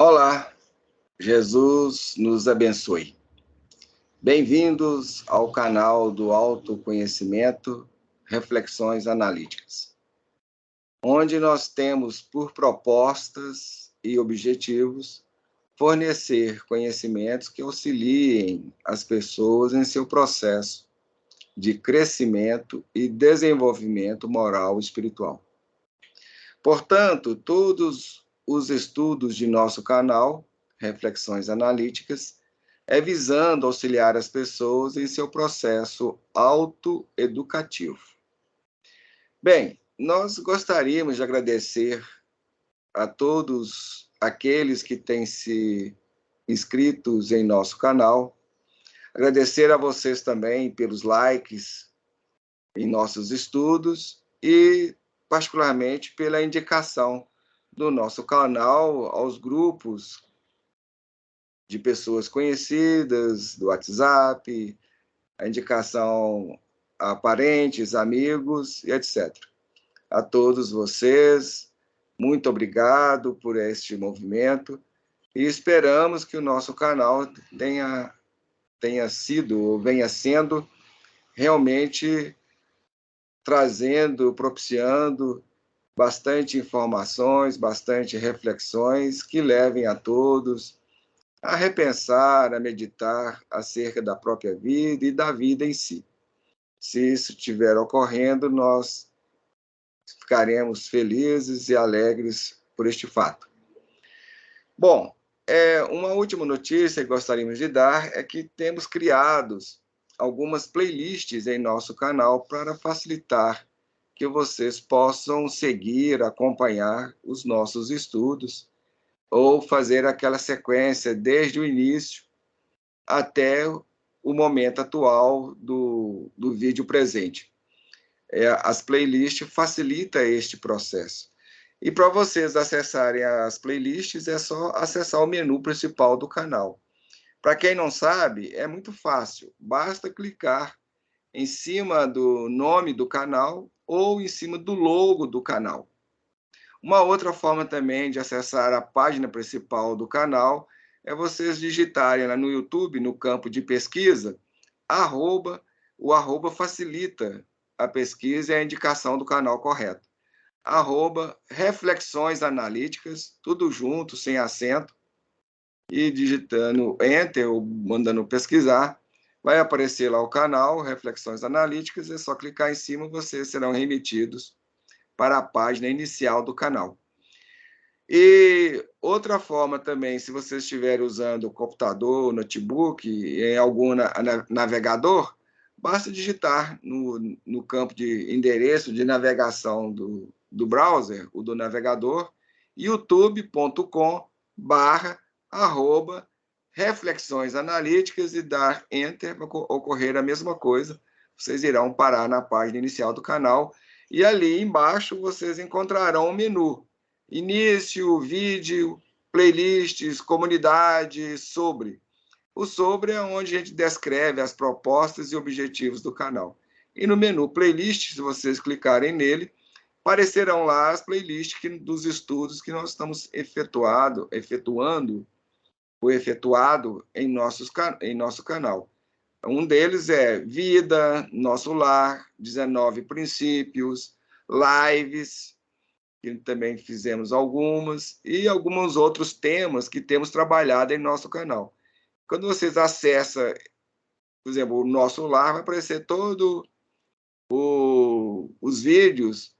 Olá, Jesus nos abençoe. Bem-vindos ao canal do Autoconhecimento, Reflexões Analíticas, onde nós temos por propostas e objetivos fornecer conhecimentos que auxiliem as pessoas em seu processo de crescimento e desenvolvimento moral e espiritual. Portanto, todos os estudos de nosso canal, Reflexões Analíticas, é visando auxiliar as pessoas em seu processo autoeducativo. Bem, nós gostaríamos de agradecer a todos aqueles que têm se inscritos em nosso canal, agradecer a vocês também pelos likes em nossos estudos e, particularmente, pela indicação do nosso canal aos grupos de pessoas conhecidas, do WhatsApp, a indicação a parentes, amigos e etc. A todos vocês, muito obrigado por este movimento e esperamos que o nosso canal tenha sido ou venha sendo realmente trazendo, propiciando bastante informações, bastante reflexões que levem a todos a repensar, a meditar acerca da própria vida e da vida em si. Se isso estiver ocorrendo, nós ficaremos felizes e alegres por este fato. Bom, uma última notícia que gostaríamos de dar é que temos criados algumas playlists em nosso canal para facilitar que vocês possam seguir, acompanhar os nossos estudos ou fazer aquela sequência desde o início até o momento atual do vídeo presente. As playlists facilitam este processo. E para vocês acessarem as playlists, é só acessar o menu principal do canal. Para quem não sabe, é muito fácil. Basta clicar em cima do nome do canal ou em cima do logo do canal. Uma outra forma também de acessar a página principal do canal é vocês digitarem lá no YouTube, no campo de pesquisa, o arroba facilita a pesquisa e a indicação do canal correto. Reflexões Analíticas, tudo junto, sem acento, e digitando Enter ou mandando pesquisar, vai aparecer lá o canal, Reflexões Analíticas, é só clicar em cima, vocês serão remetidos para a página inicial do canal. E outra forma também, se você estiver usando o computador, notebook, em algum navegador, basta digitar no campo de endereço de navegação do browser, o do navegador, youtube.com/reflexões analíticas e dar Enter, vai ocorrer a mesma coisa. Vocês irão parar na página inicial do canal e ali embaixo vocês encontrarão o menu. Início, vídeo, playlists, comunidade, sobre. O sobre é onde a gente descreve as propostas e objetivos do canal. E no menu playlist, se vocês clicarem nele, aparecerão lá as playlists dos estudos que nós estamos efetuado em nosso canal. Um deles é Vida, Nosso Lar, 19 Princípios, Lives, que também fizemos algumas, e alguns outros temas que temos trabalhado em nosso canal. Quando vocês acessam, por exemplo, o Nosso Lar, vai aparecer todos os vídeos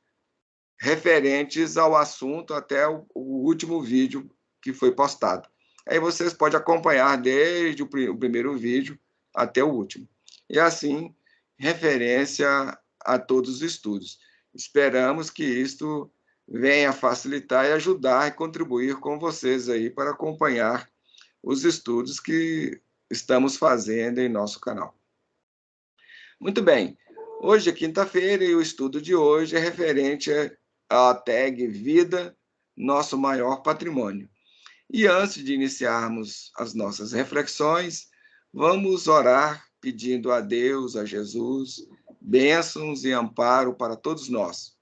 referentes ao assunto até o último vídeo que foi postado. Aí vocês podem acompanhar desde o primeiro vídeo até o último. E assim, referência a todos os estudos. Esperamos que isto venha facilitar e ajudar e contribuir com vocês aí para acompanhar os estudos que estamos fazendo em nosso canal. Muito bem, hoje é quinta-feira e o estudo de hoje é referente à tag Vida, Nosso Maior Patrimônio. E antes de iniciarmos as nossas reflexões, vamos orar pedindo a Deus, a Jesus, bênçãos e amparo para todos nós.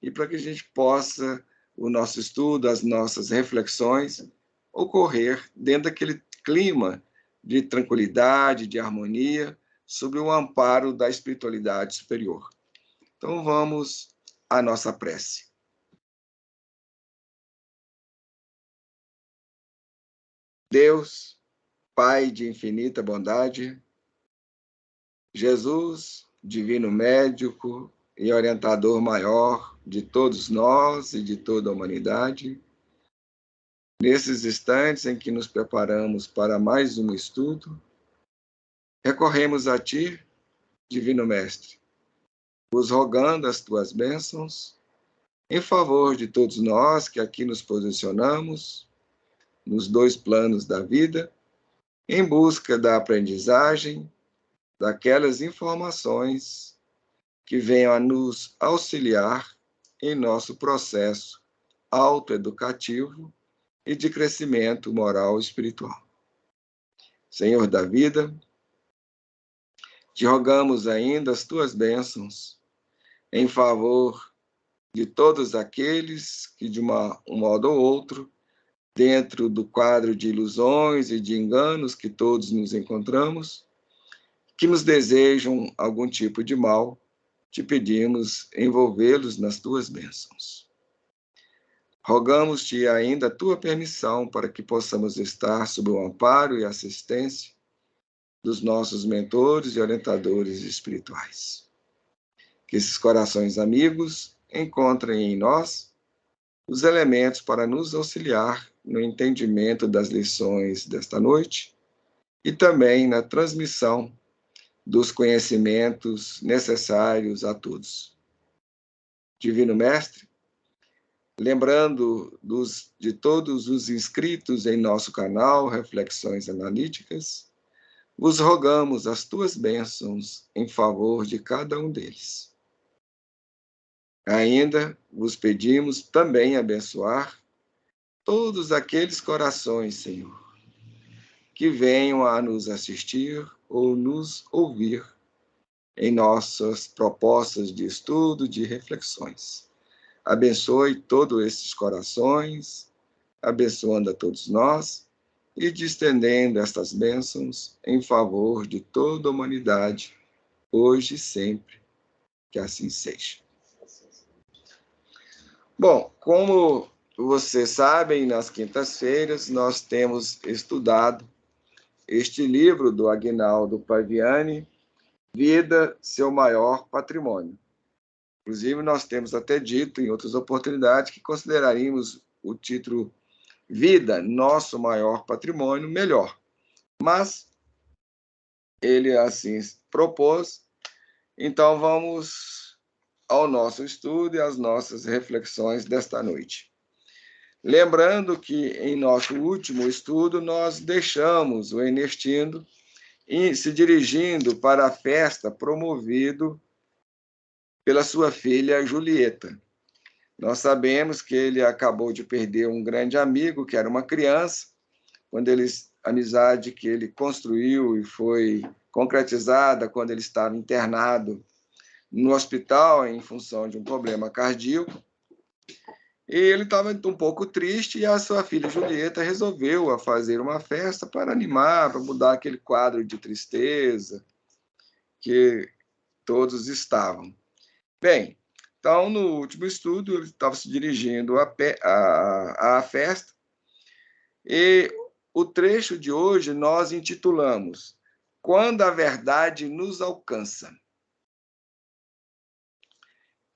E para que a gente possa, o nosso estudo, as nossas reflexões, ocorrer dentro daquele clima de tranquilidade, de harmonia, sob o amparo da espiritualidade superior. Então, vamos à nossa prece. Deus, Pai de infinita bondade, Jesus, divino médico e orientador maior de todos nós e de toda a humanidade, nesses instantes em que nos preparamos para mais um estudo, recorremos a Ti, Divino Mestre, vos rogando as Tuas bênçãos em favor de todos nós que aqui nos posicionamos nos dois planos da vida, em busca da aprendizagem daquelas informações que venham a nos auxiliar em nosso processo autoeducativo e de crescimento moral e espiritual. Senhor da vida, te rogamos ainda as tuas bênçãos em favor de todos aqueles que, de um modo ou outro, dentro do quadro de ilusões e de enganos que todos nos encontramos, que nos desejam algum tipo de mal, te pedimos envolvê-los nas tuas bênçãos. Rogamos-te ainda a tua permissão para que possamos estar sob o amparo e assistência dos nossos mentores e orientadores espirituais. Que esses corações amigos encontrem em nós os elementos para nos auxiliar no entendimento das lições desta noite e também na transmissão dos conhecimentos necessários a todos. Divino Mestre, lembrando de todos os inscritos em nosso canal Reflexões Analíticas, vos rogamos as tuas bênçãos em favor de cada um deles. Ainda vos pedimos também abençoar todos aqueles corações, Senhor, que venham a nos assistir ou nos ouvir em nossas propostas de estudo, de reflexões. Abençoe todos esses corações, abençoando a todos nós e distendendo estas bênçãos em favor de toda a humanidade, hoje e sempre, que assim seja. Bom, como vocês sabem, nas quintas-feiras nós temos estudado este livro do Aguinaldo Paviani, Vida, Seu Maior Patrimônio. Inclusive, nós temos até dito em outras oportunidades que consideraríamos o título Vida, Nosso Maior Patrimônio, melhor. Mas ele assim propôs, então vamos ao nosso estudo e às nossas reflexões desta noite. Lembrando que em nosso último estudo nós deixamos o Ernesto se dirigindo para a festa promovido pela sua filha Julieta. Nós sabemos que ele acabou de perder um grande amigo, que era uma criança, quando a amizade que ele construiu e foi concretizada quando ele estava internado no hospital em função de um problema cardíaco. E ele estava um pouco triste e a sua filha Julieta resolveu fazer uma festa para animar, para mudar aquele quadro de tristeza que todos estavam. Bem, então, no último estudo, ele estava se dirigindo à festa e o trecho de hoje nós intitulamos Quando a Verdade nos Alcança.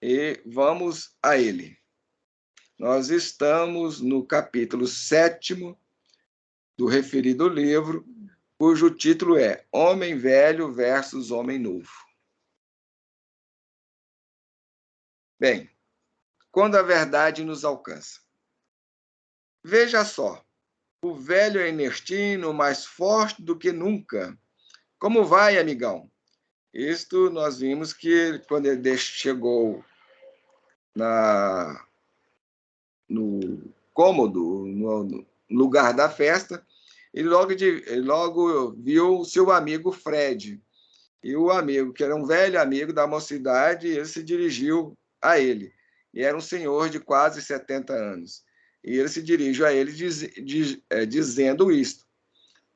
E vamos a ele. Nós estamos no capítulo 7º do referido livro, cujo título é Homem Velho versus Homem Novo. Bem, quando a verdade nos alcança. Veja só, o velho Ernestino mais forte do que nunca. Como vai, amigão? Isto nós vimos que quando ele chegou no cômodo, no lugar da festa, ele logo viu o seu amigo Fred. E o amigo, que era um velho amigo da mocidade, ele se dirigiu a ele. E era um senhor de quase 70 anos. E ele se dirige a ele dizendo isto: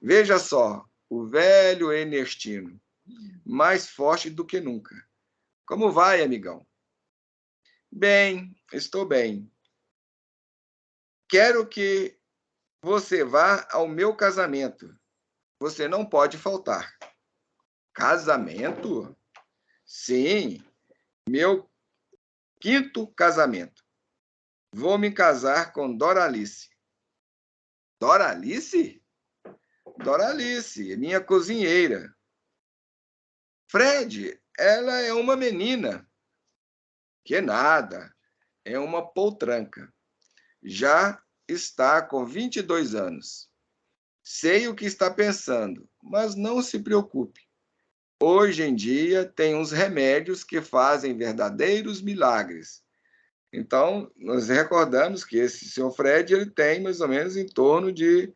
veja só, o velho Ernestino, mais forte do que nunca. Como vai, amigão? Bem, estou bem. Quero que você vá ao meu casamento. Você não pode faltar. Casamento? Sim, meu 5º casamento. Vou me casar com Doralice. Doralice? Doralice, minha cozinheira. Fred, ela é uma menina. Que nada, é uma poltranca. Já está com 22 anos. Sei o que está pensando, mas não se preocupe. Hoje em dia tem uns remédios que fazem verdadeiros milagres. Então, nós recordamos que esse senhor Fred ele tem mais ou menos em torno de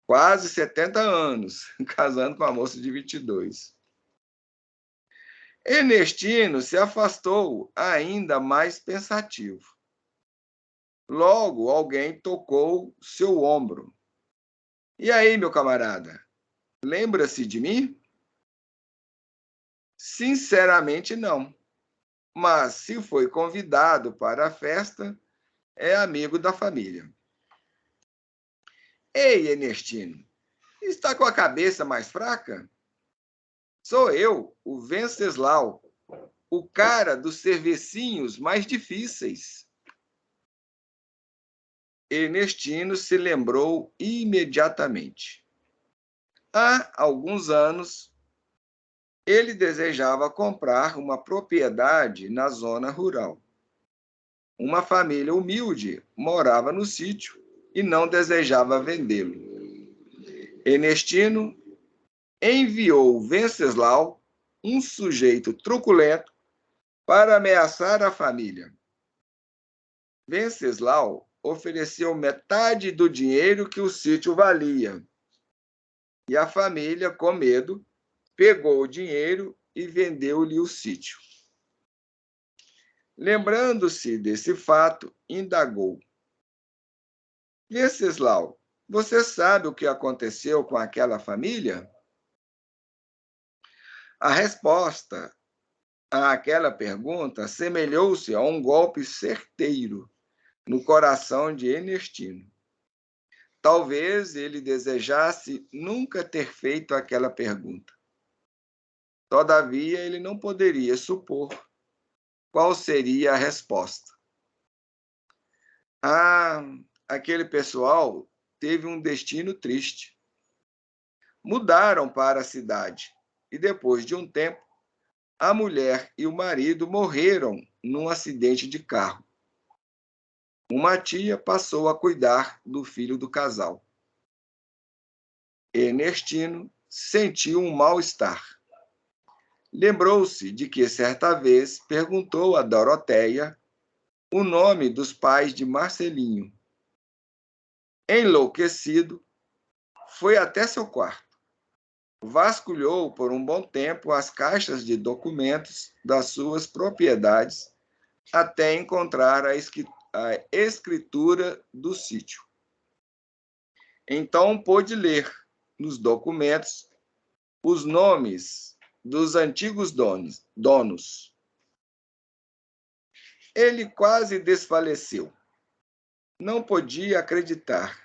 quase 70 anos, casando com uma moça de 22. Ernestino se afastou ainda mais pensativo. Logo, alguém tocou seu ombro. E aí, meu camarada, lembra-se de mim? Sinceramente, não. Mas se foi convidado para a festa, é amigo da família. Ei, Ernestino, está com a cabeça mais fraca? Sou eu, o Venceslau, o cara dos servicinhos mais difíceis. Ernestino se lembrou imediatamente. Há alguns anos, ele desejava comprar uma propriedade na zona rural. Uma família humilde morava no sítio e não desejava vendê-lo. Ernestino enviou Venceslau, um sujeito truculento, para ameaçar a família. Venceslau ofereceu metade do dinheiro que o sítio valia. E a família, com medo, pegou o dinheiro e vendeu-lhe o sítio. Lembrando-se desse fato, indagou: Venceslau, você sabe o que aconteceu com aquela família? A resposta àquela pergunta assemelhou-se a um golpe certeiro no coração de Ernestino. Talvez ele desejasse nunca ter feito aquela pergunta. Todavia, ele não poderia supor qual seria a resposta. Ah, aquele pessoal teve um destino triste. Mudaram para a cidade e, depois de um tempo, a mulher e o marido morreram num acidente de carro. Uma tia passou a cuidar do filho do casal. Ernestino sentiu um mal-estar. Lembrou-se de que certa vez perguntou a Doroteia o nome dos pais de Marcelinho. Enlouquecido, foi até seu quarto. Vasculhou por um bom tempo as caixas de documentos das suas propriedades até encontrar a escritura do sítio. Então pôde ler nos documentos os nomes dos antigos donos. Ele quase desfaleceu. Não podia acreditar.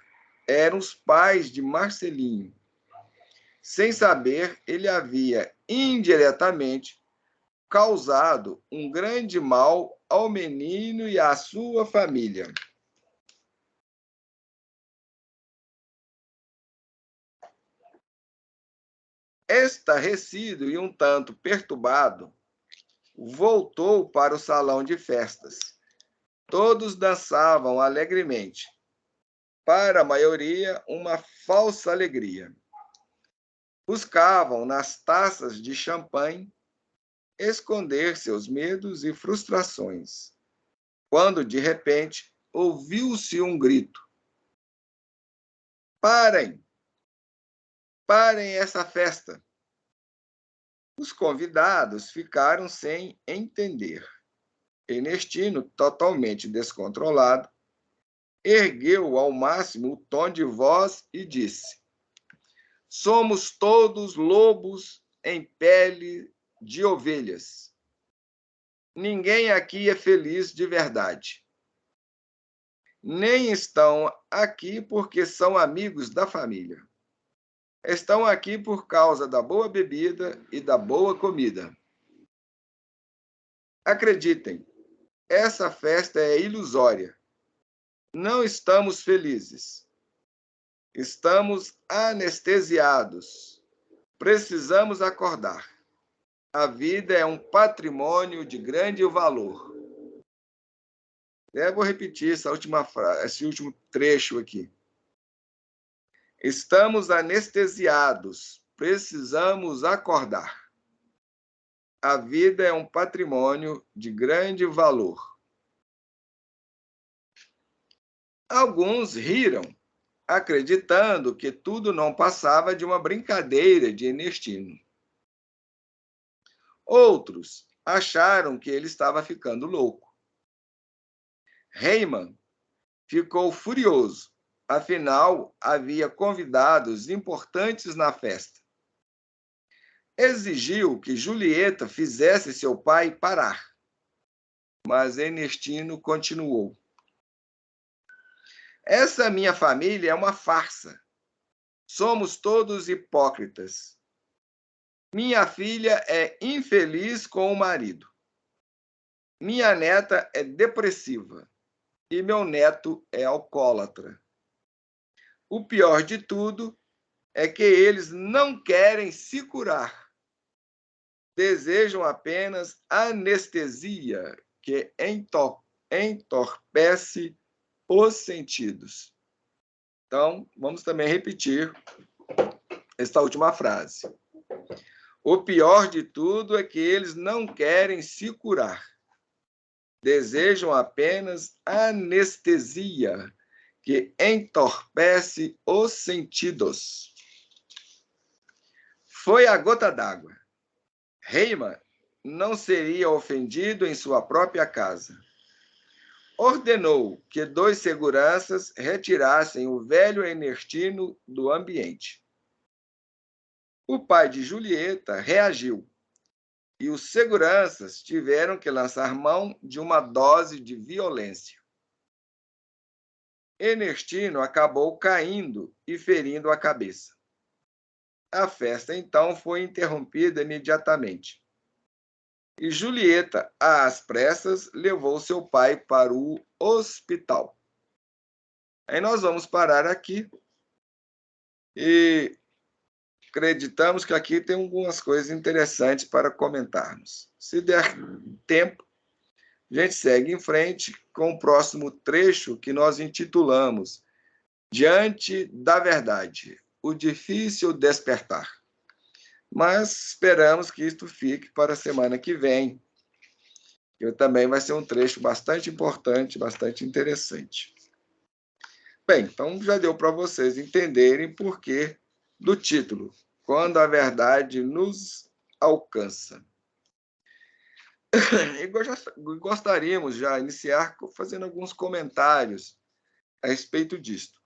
Eram os pais de Marcelinho. Sem saber, ele havia indiretamente causado um grande mal ao menino e à sua família. Estarrecido e um tanto perturbado, voltou para o salão de festas. Todos dançavam alegremente. Para a maioria, uma falsa alegria. Buscavam nas taças de champanhe esconder seus medos e frustrações. Quando, de repente, ouviu-se um grito: Parem! Parem essa festa! Os convidados ficaram sem entender. Ernestino, totalmente descontrolado, ergueu ao máximo o tom de voz e disse: somos todos lobos em pele de ovelhas. Ninguém aqui é feliz de verdade. Nem estão aqui porque são amigos da família. Estão aqui por causa da boa bebida e da boa comida. Acreditem, essa festa é ilusória. Não estamos felizes. Estamos anestesiados. Precisamos acordar. A vida é um patrimônio de grande valor. Eu vou repetir esse último trecho aqui. Estamos anestesiados. Precisamos acordar. A vida é um patrimônio de grande valor. Alguns riram, acreditando que tudo não passava de uma brincadeira de Ernestino. Outros acharam que ele estava ficando louco. Heyman ficou furioso, afinal havia convidados importantes na festa. Exigiu que Julieta fizesse seu pai parar, mas Ernestino continuou. Essa minha família é uma farsa. Somos todos hipócritas. Minha filha é infeliz com o marido. Minha neta é depressiva. E meu neto é alcoólatra. O pior de tudo é que eles não querem se curar. Desejam apenas anestesia que entorpece os sentidos. Então, vamos também repetir esta última frase. O pior de tudo é que eles não querem se curar. Desejam apenas anestesia que entorpece os sentidos. Foi a gota d'água. Heyman não seria ofendido em sua própria casa. Ordenou que 2 seguranças retirassem o velho Ernestino do ambiente. O pai de Julieta reagiu e os seguranças tiveram que lançar mão de uma dose de violência. Ernestino acabou caindo e ferindo a cabeça. A festa, então, foi interrompida imediatamente. E Julieta, às pressas, levou seu pai para o hospital. Aí nós vamos parar aqui e acreditamos que aqui tem algumas coisas interessantes para comentarmos. Se der tempo, a gente segue em frente com o próximo trecho que nós intitulamos Diante da Verdade, o difícil despertar. Mas esperamos que isto fique para a semana que vem, que também vai ser um trecho bastante importante, bastante interessante. Bem, então já deu para vocês entenderem por que do título, Quando a Verdade nos Alcança. E gostaríamos já iniciar fazendo alguns comentários a respeito disto.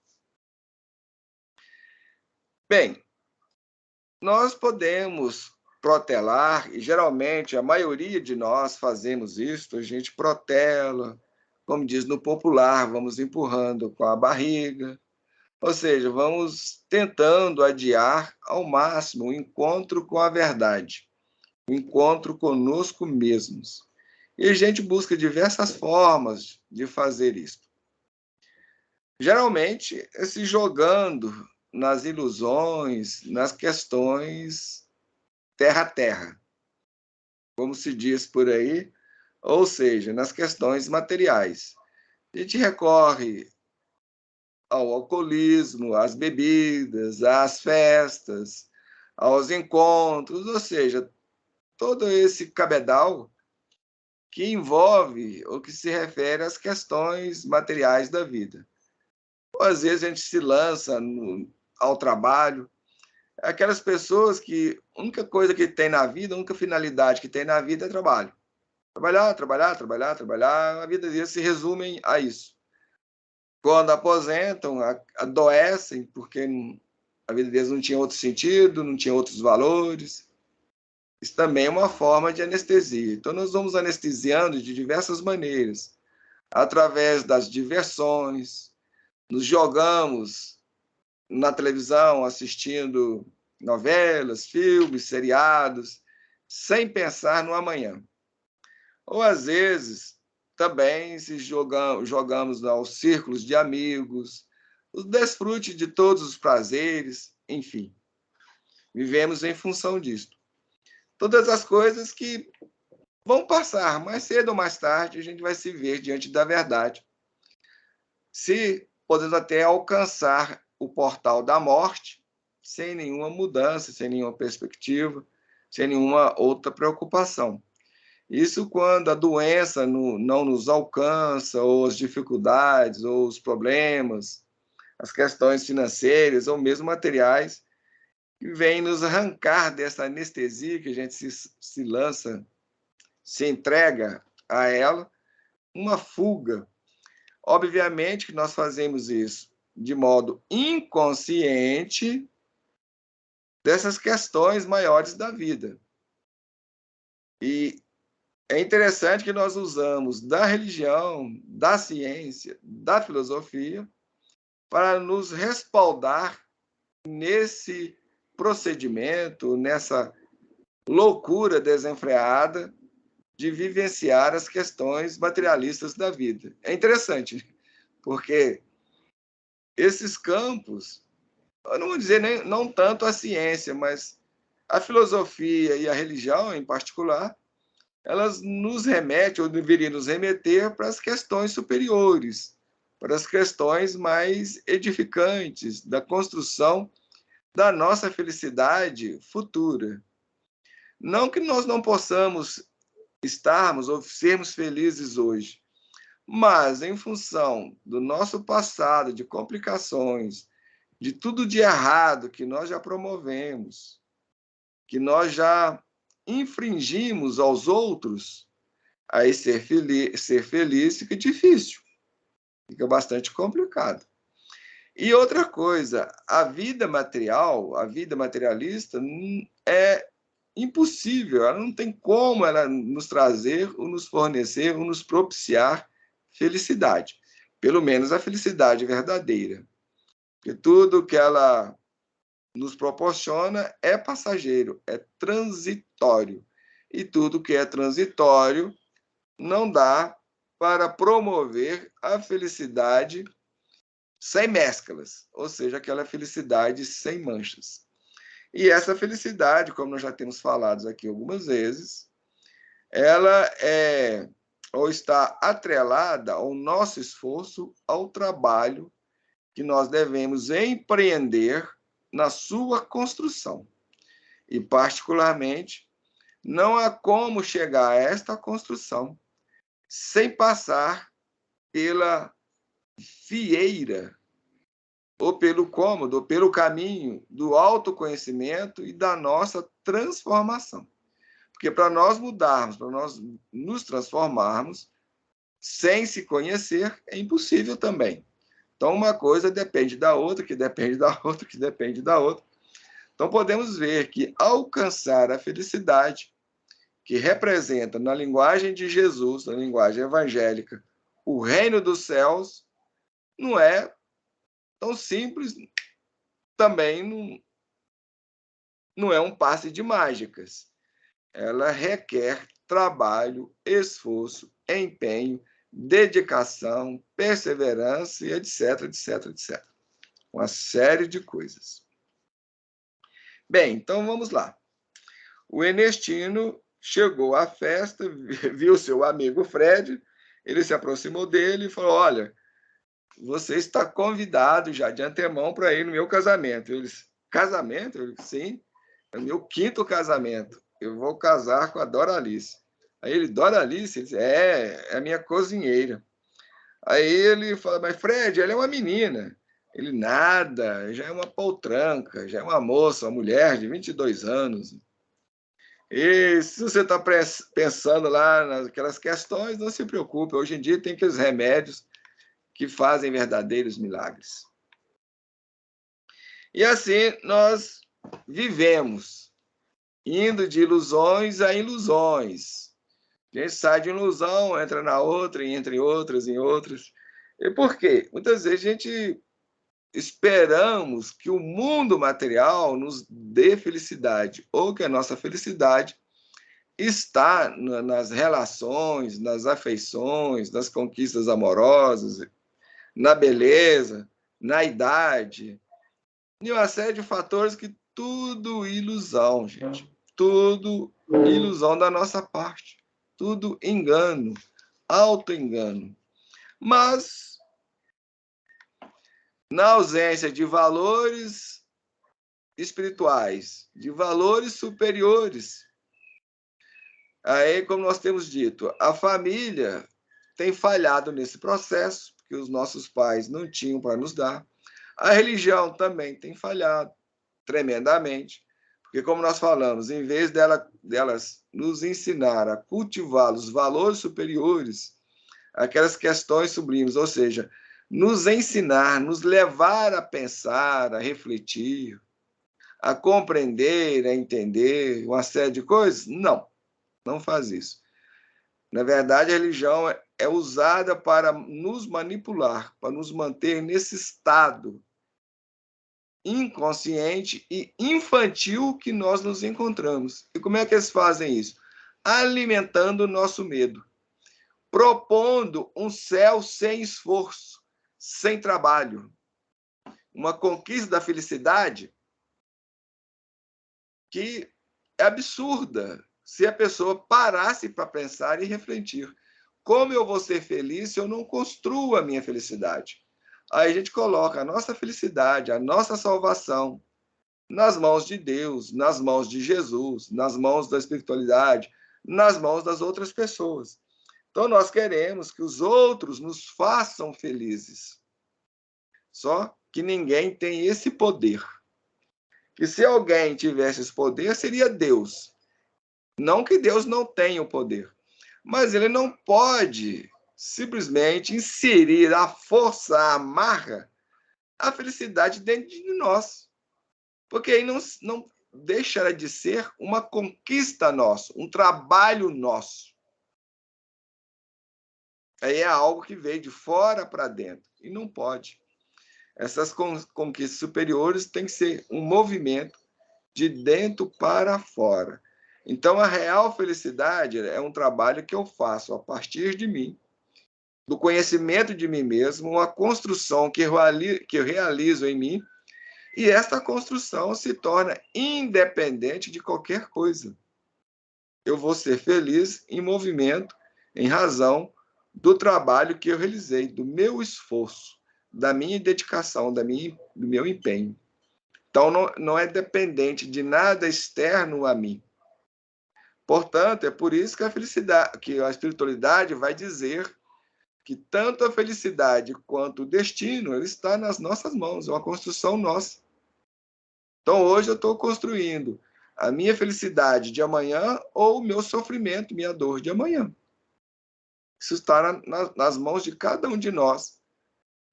Bem, nós podemos protelar, e geralmente a maioria de nós fazemos isso, a gente protela, como diz no popular, vamos empurrando com a barriga, ou seja, vamos tentando adiar ao máximo o encontro com a verdade, o encontro conosco mesmos. E a gente busca diversas formas de fazer isso. Geralmente, é se jogando nas ilusões, nas questões terra a terra, como se diz por aí, ou seja, nas questões materiais. A gente recorre ao alcoolismo, às bebidas, às festas, aos encontros, ou seja, todo esse cabedal que envolve ou que se refere às questões materiais da vida. Ou, às vezes a gente se lança ao trabalho, aquelas pessoas que a única coisa que tem na vida, a única finalidade que tem na vida é trabalho. Trabalhar, trabalhar, trabalhar, trabalhar, a vida deles se resume a isso. quando aposentam, adoecem, porque a vida deles não tinha outro sentido, não tinha outros valores. Isso também é uma forma de anestesia. Então, nós vamos anestesiando de diversas maneiras, através das diversões, nos jogamos na televisão assistindo novelas, filmes, seriados, sem pensar no amanhã. Ou, às vezes, também se jogamos aos círculos de amigos, o desfrute de todos os prazeres, enfim. Vivemos em função disso. Todas as coisas que vão passar, mais cedo ou mais tarde, a gente vai se ver diante da verdade. Se podemos até alcançar o portal da morte, sem nenhuma mudança, sem nenhuma perspectiva, sem nenhuma outra preocupação. Isso quando a doença não nos alcança, ou as dificuldades, ou os problemas, as questões financeiras, ou mesmo materiais, que vêm nos arrancar dessa anestesia que a gente se lança, se entrega a ela, uma fuga. Obviamente que nós fazemos isso de modo inconsciente dessas questões maiores da vida. E é interessante que nós usamos da religião, da ciência, da filosofia, para nos respaldar nesse procedimento, nessa loucura desenfreada de vivenciar as questões materialistas da vida. É interessante, porque esses campos, eu não vou dizer não tanto a ciência, mas a filosofia e a religião em particular, elas nos remetem, ou deveriam nos remeter, para as questões superiores, para as questões mais edificantes da construção da nossa felicidade futura. Não que nós não possamos estarmos ou sermos felizes hoje, mas em função do nosso passado, de complicações, de tudo de errado que nós já promovemos, que nós já infringimos aos outros, aí ser feliz fica difícil, fica bastante complicado. E outra coisa, a vida material, a vida materialista é impossível, ela não tem como ela nos trazer, ou nos fornecer, ou nos propiciar felicidade. Pelo menos a felicidade verdadeira. Porque tudo que ela nos proporciona é passageiro, é transitório. E tudo que é transitório não dá para promover a felicidade sem mesclas, ou seja, aquela felicidade sem manchas. E essa felicidade, como nós já temos falado aqui algumas vezes, ela é ou está atrelada ao nosso esforço, ao trabalho que nós devemos empreender na sua construção. E, particularmente, não há como chegar a esta construção sem passar pela fieira, ou pelo cômodo, ou pelo caminho do autoconhecimento e da nossa transformação. Porque para nós mudarmos, para nós nos transformarmos, sem se conhecer, é impossível também. Então, uma coisa depende da outra, que depende da outra, que depende da outra. Então, podemos ver que alcançar a felicidade, que representa, na linguagem de Jesus, na linguagem evangélica, o reino dos céus, não é tão simples, também não é um passe de mágicas. Ela requer trabalho, esforço, empenho, dedicação, perseverança e etc, etc, etc. Uma série de coisas. Bem, então vamos lá. O Ernestino chegou à festa, viu seu amigo Fred, ele se aproximou dele e falou: olha, você está convidado já de antemão para ir no meu casamento. Eu disse: casamento? Eu disse: sim, é o meu 5º casamento. Eu vou casar com a Doralice. Aí ele: Doralice? Ele disse: é a minha cozinheira. Aí ele fala: mas Fred, ela é uma menina. Ele: nada, já é uma poltranca, já é uma moça, uma mulher de 22 anos. E se você está pensando lá naquelas questões, não se preocupe. Hoje em dia tem aqueles remédios que fazem verdadeiros milagres. E assim nós vivemos, indo de ilusões a ilusões. A gente sai de ilusão, entra na outra, e entre outras, em outras. E por quê? Muitas vezes a gente esperamos que o mundo material nos dê felicidade, ou que a nossa felicidade está nas relações, nas afeições, nas conquistas amorosas, na beleza, na idade, e uma série de fatores que tudo ilusão, gente. Tudo ilusão da nossa parte. Tudo engano, auto-engano. Mas, na ausência de valores espirituais, de valores superiores, aí, como nós temos dito, a família tem falhado nesse processo, porque os nossos pais não tinham para nos dar. A religião também tem falhado tremendamente, porque, como nós falamos, em vez delas nos ensinar a cultivar os valores superiores, aquelas questões sublimes, ou seja, nos ensinar, nos levar a pensar, a refletir, a compreender, a entender uma série de coisas, não faz isso. Na verdade, a religião é usada para nos manipular, para nos manter nesse estado inconsciente e infantil que nós nos encontramos. E como é que eles fazem isso? Alimentando o nosso medo, propondo um céu sem esforço, sem trabalho, uma conquista da felicidade que é absurda se a pessoa parasse para pensar e refletir. Como eu vou ser feliz se eu não construo a minha felicidade? Aí a gente coloca a nossa felicidade, a nossa salvação nas mãos de Deus, nas mãos de Jesus, nas mãos da espiritualidade, nas mãos das outras pessoas. Então, nós queremos que os outros nos façam felizes. Só que ninguém tem esse poder. Que se alguém tivesse esse poder, seria Deus. Não que Deus não tenha o poder, mas ele não pode simplesmente inserir a força, a amarra, a felicidade dentro de nós. Porque aí não deixará de ser uma conquista nossa, um trabalho nosso. Aí é algo que veio de fora para dentro, e não pode. Essas conquistas superiores têm que ser um movimento de dentro para fora. Então, a real felicidade é um trabalho que eu faço a partir de mim, do conhecimento de mim mesmo, uma construção que eu realizo em mim, e esta construção se torna independente de qualquer coisa. Eu vou ser feliz em movimento, em razão do trabalho que eu realizei, do meu esforço, da minha dedicação, do meu empenho. Então, não é dependente de nada externo a mim. Portanto, é por isso que a espiritualidade vai dizer que tanto a felicidade quanto o destino ele está nas nossas mãos, é uma construção nossa. Então, hoje eu estou construindo a minha felicidade de amanhã ou o meu sofrimento, minha dor de amanhã. Isso está nas mãos de cada um de nós,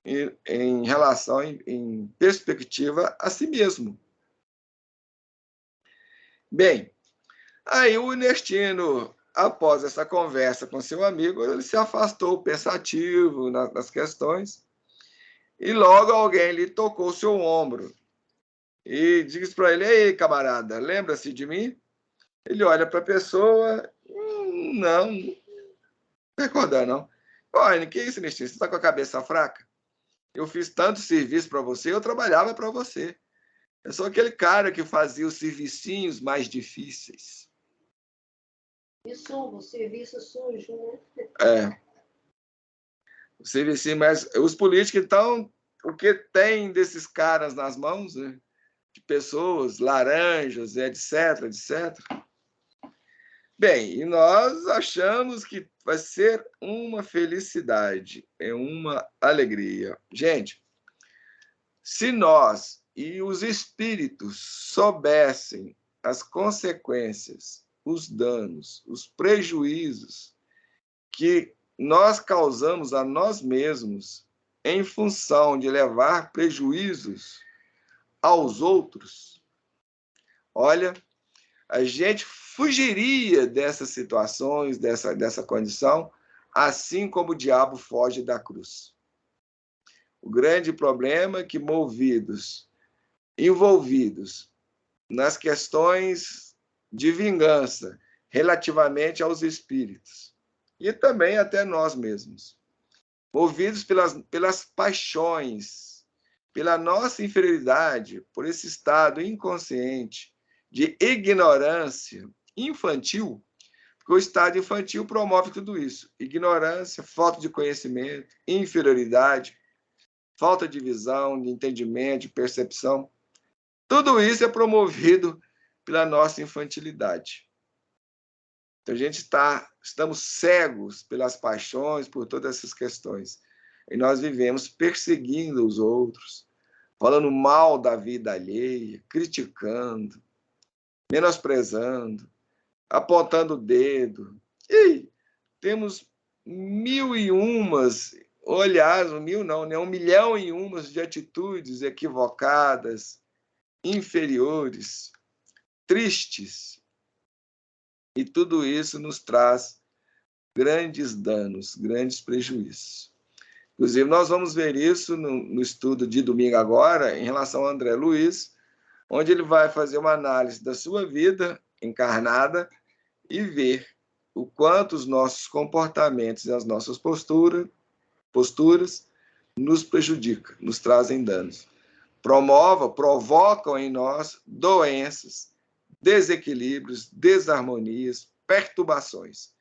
em relação, em perspectiva a si mesmo. Bem, aí o Ernestino, após essa conversa com seu amigo, ele se afastou pensativo nas questões, e logo alguém lhe tocou seu ombro e disse para ele: ei, camarada, lembra-se de mim? Ele olha para a pessoa: não recordar, não. Olha, que isso, Ernestino? Você está com a cabeça fraca? Eu fiz tanto serviço para você, eu trabalhava para você. Eu sou aquele cara que fazia os servicinhos mais difíceis. E sujo, serviço sujo, né? É. O servicinho mais... Os políticos, então, o que tem desses caras nas mãos, né? De pessoas, laranjas, etc, etc. Bem, e nós achamos que vai ser uma felicidade, é uma alegria. Gente, se nós e os espíritos soubessem as consequências, os danos, os prejuízos que nós causamos a nós mesmos em função de levar prejuízos aos outros, olha, a gente fugiria dessas situações, dessa condição, assim como o diabo foge da cruz. O grande problema é que, envolvidos nas questões de vingança relativamente aos espíritos, e também até nós mesmos, movidos pelas paixões, pela nossa inferioridade, por esse estado inconsciente de ignorância infantil, porque o estado infantil promove tudo isso: ignorância, falta de conhecimento, inferioridade, falta de visão, de entendimento, de percepção. Tudo isso é promovido pela nossa infantilidade. Então, estamos cegos pelas paixões, por todas essas questões. E nós vivemos perseguindo os outros, falando mal da vida alheia, criticando, menosprezando, apontando o dedo. E temos 1.001, aliás, 1.000 não, né? 1.000.001 de atitudes equivocadas, inferiores, tristes. E tudo isso nos traz grandes danos, grandes prejuízos. Inclusive, nós vamos ver isso no estudo de domingo agora, em relação a André Luiz, onde ele vai fazer uma análise da sua vida encarnada e ver o quanto os nossos comportamentos e as nossas posturas nos prejudicam, nos trazem danos. Provocam em nós doenças, desequilíbrios, desarmonias, perturbações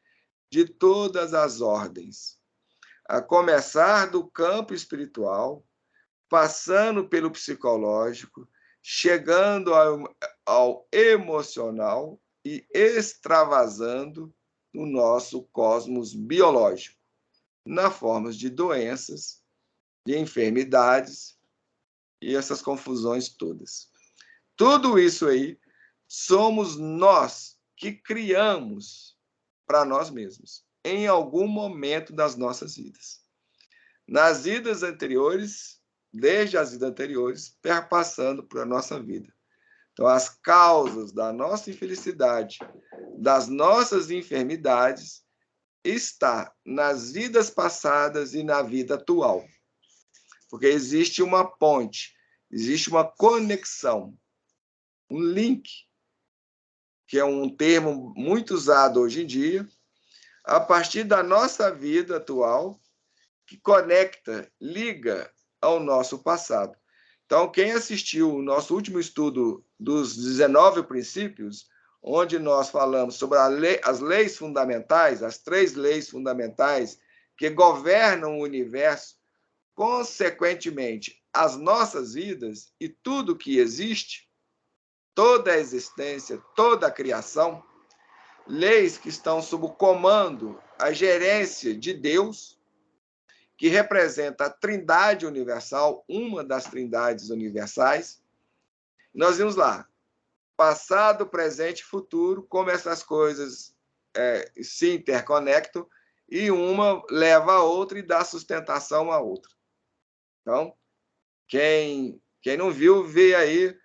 de todas as ordens, a começar do campo espiritual, passando pelo psicológico, chegando ao emocional e extravasando no nosso cosmos biológico, na forma de doenças, de enfermidades e essas confusões todas. Tudo isso aí somos nós que criamos para nós mesmos, em algum momento das nossas vidas. Nas vidas anteriores, desde as vidas anteriores, perpassando por a nossa vida. Então, as causas da nossa infelicidade, das nossas enfermidades, está nas vidas passadas e na vida atual. Porque existe uma ponte, existe uma conexão, um link, que é um termo muito usado hoje em dia, a partir da nossa vida atual, que conecta, liga ao nosso passado. Então, quem assistiu o nosso último estudo dos 19 princípios, onde nós falamos sobre as leis fundamentais, as 3 leis fundamentais que governam o universo, consequentemente, as nossas vidas e tudo que existe, toda a existência, toda a criação, leis que estão sob o comando, a gerência de Deus, que representa a Trindade Universal, uma das Trindades Universais. Nós vimos lá, passado, presente e futuro, como essas coisas se interconectam e uma leva a outra e dá sustentação à outra. Então, quem não viu, vê aí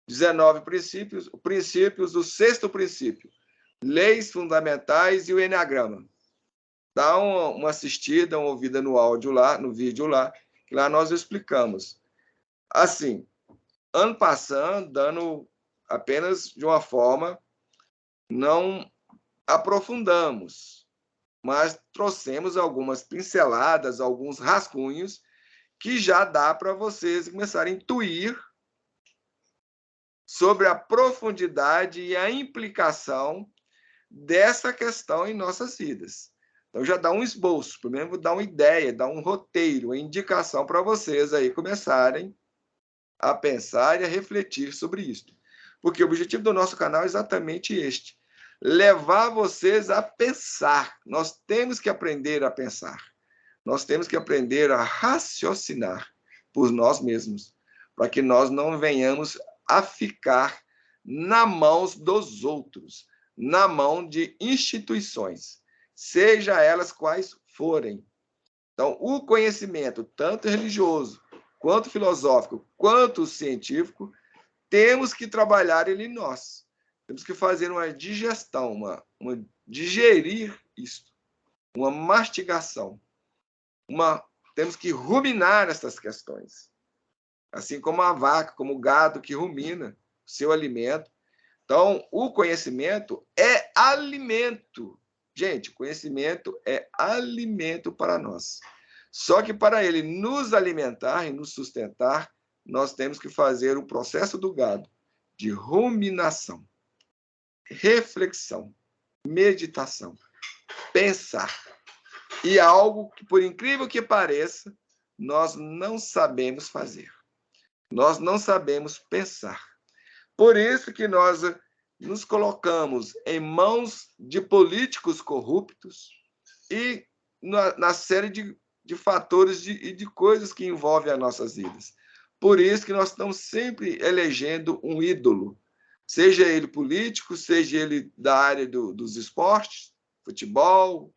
19 princípios, o 6º princípio, leis fundamentais e o Eneagrama. Dá uma assistida, uma ouvida no áudio lá, no vídeo lá, que lá nós explicamos. Assim, ano passando, dando apenas de uma forma, não aprofundamos, mas trouxemos algumas pinceladas, alguns rascunhos, que já dá para vocês começarem a intuir sobre a profundidade e a implicação dessa questão em nossas vidas. Então, já dá um esboço, primeiro dá uma ideia, dá um roteiro, uma indicação para vocês aí começarem a pensar e a refletir sobre isso. Porque o objetivo do nosso canal é exatamente este: levar vocês a pensar. Nós temos que aprender a pensar. Nós temos que aprender a raciocinar por nós mesmos, para que nós não venhamos a ficar na mão dos outros, na mão de instituições, seja elas quais forem. Então, o conhecimento, tanto religioso, quanto filosófico, quanto científico, temos que trabalhar ele em nós. Temos que fazer uma digestão, uma digerir isto, uma mastigação. Temos que ruminar essas questões. Assim como a vaca, como o gado que rumina o seu alimento. Então, o conhecimento é alimento. Gente, conhecimento é alimento para nós. Só que para ele nos alimentar e nos sustentar, nós temos que fazer o processo do gado de ruminação, reflexão, meditação, pensar. E algo que, por incrível que pareça, nós não sabemos fazer. Nós não sabemos pensar. Por isso que nós nos colocamos em mãos de políticos corruptos e na série de fatores e de coisas que envolvem as nossas vidas. Por isso que nós estamos sempre elegendo um ídolo, seja ele político, seja ele da área dos esportes, futebol,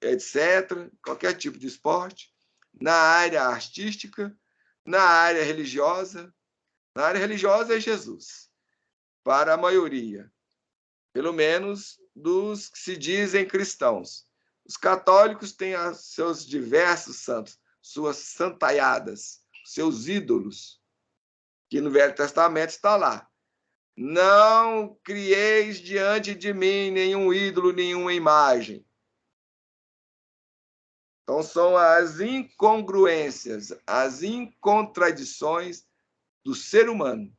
etc., qualquer tipo de esporte, na área artística, na área religiosa. Na área religiosa é Jesus, para a maioria, pelo menos dos que se dizem cristãos. Os católicos têm seus diversos santos, suas santaiadas, seus ídolos, que no Velho Testamento está lá. Não crieis diante de mim nenhum ídolo, nenhuma imagem. Então, são as incongruências, as incontradições do ser humano.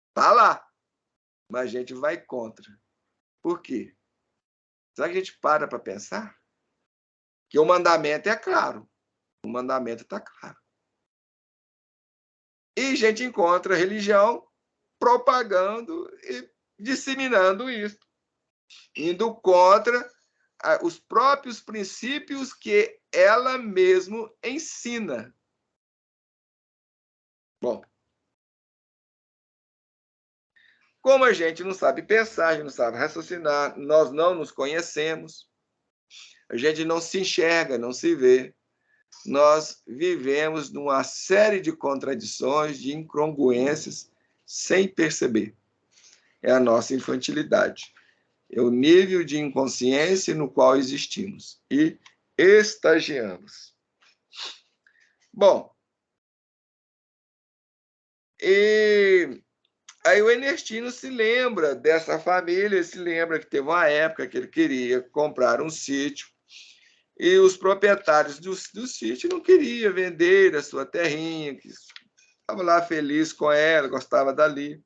Está lá, mas a gente vai contra. Por quê? Será que a gente para pensar? Que o mandamento é claro. O mandamento está claro. E a gente encontra a religião propagando e disseminando isso, indo contra os próprios princípios que ela mesmo ensina. Bom, como a gente não sabe pensar, a gente não sabe raciocinar, nós não nos conhecemos, a gente não se enxerga, não se vê, nós vivemos numa série de contradições, de incongruências, sem perceber. É a nossa infantilidade. É o nível de inconsciência no qual existimos e estagiamos. Bom, e aí o Ernestino se lembra dessa família, se lembra que teve uma época que ele queria comprar um sítio e os proprietários do sítio não queriam vender a sua terrinha, que estava lá feliz com ela, gostava dali.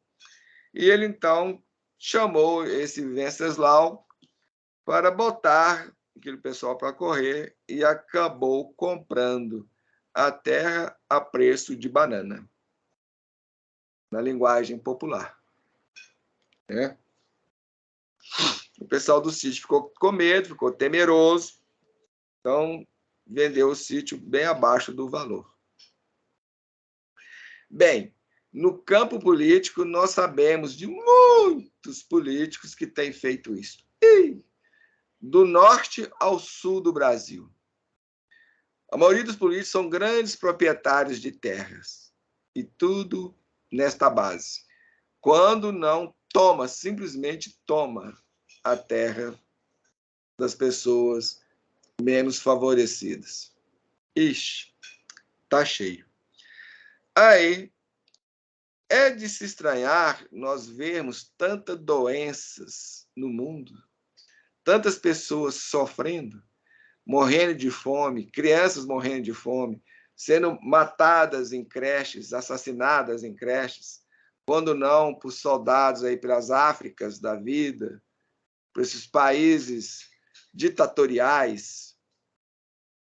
E ele, então, chamou esse Venceslau para botar aquele pessoal para correr e acabou comprando a terra a preço de banana, na linguagem popular. Né? O pessoal do sítio ficou com medo, ficou temeroso, então vendeu o sítio bem abaixo do valor. Bem, no campo político, nós sabemos de muitos políticos que têm feito isso. E do norte ao sul do Brasil. A maioria dos políticos são grandes proprietários de terras. E tudo nesta base. Quando não toma, simplesmente toma a terra das pessoas menos favorecidas. Ixi, tá cheio. Aí, é de se estranhar nós vermos tantas doenças no mundo, tantas pessoas sofrendo, morrendo de fome, crianças morrendo de fome, sendo matadas em creches, assassinadas em creches, quando não por soldados aí pelas Áfricas da vida, por esses países ditatoriais.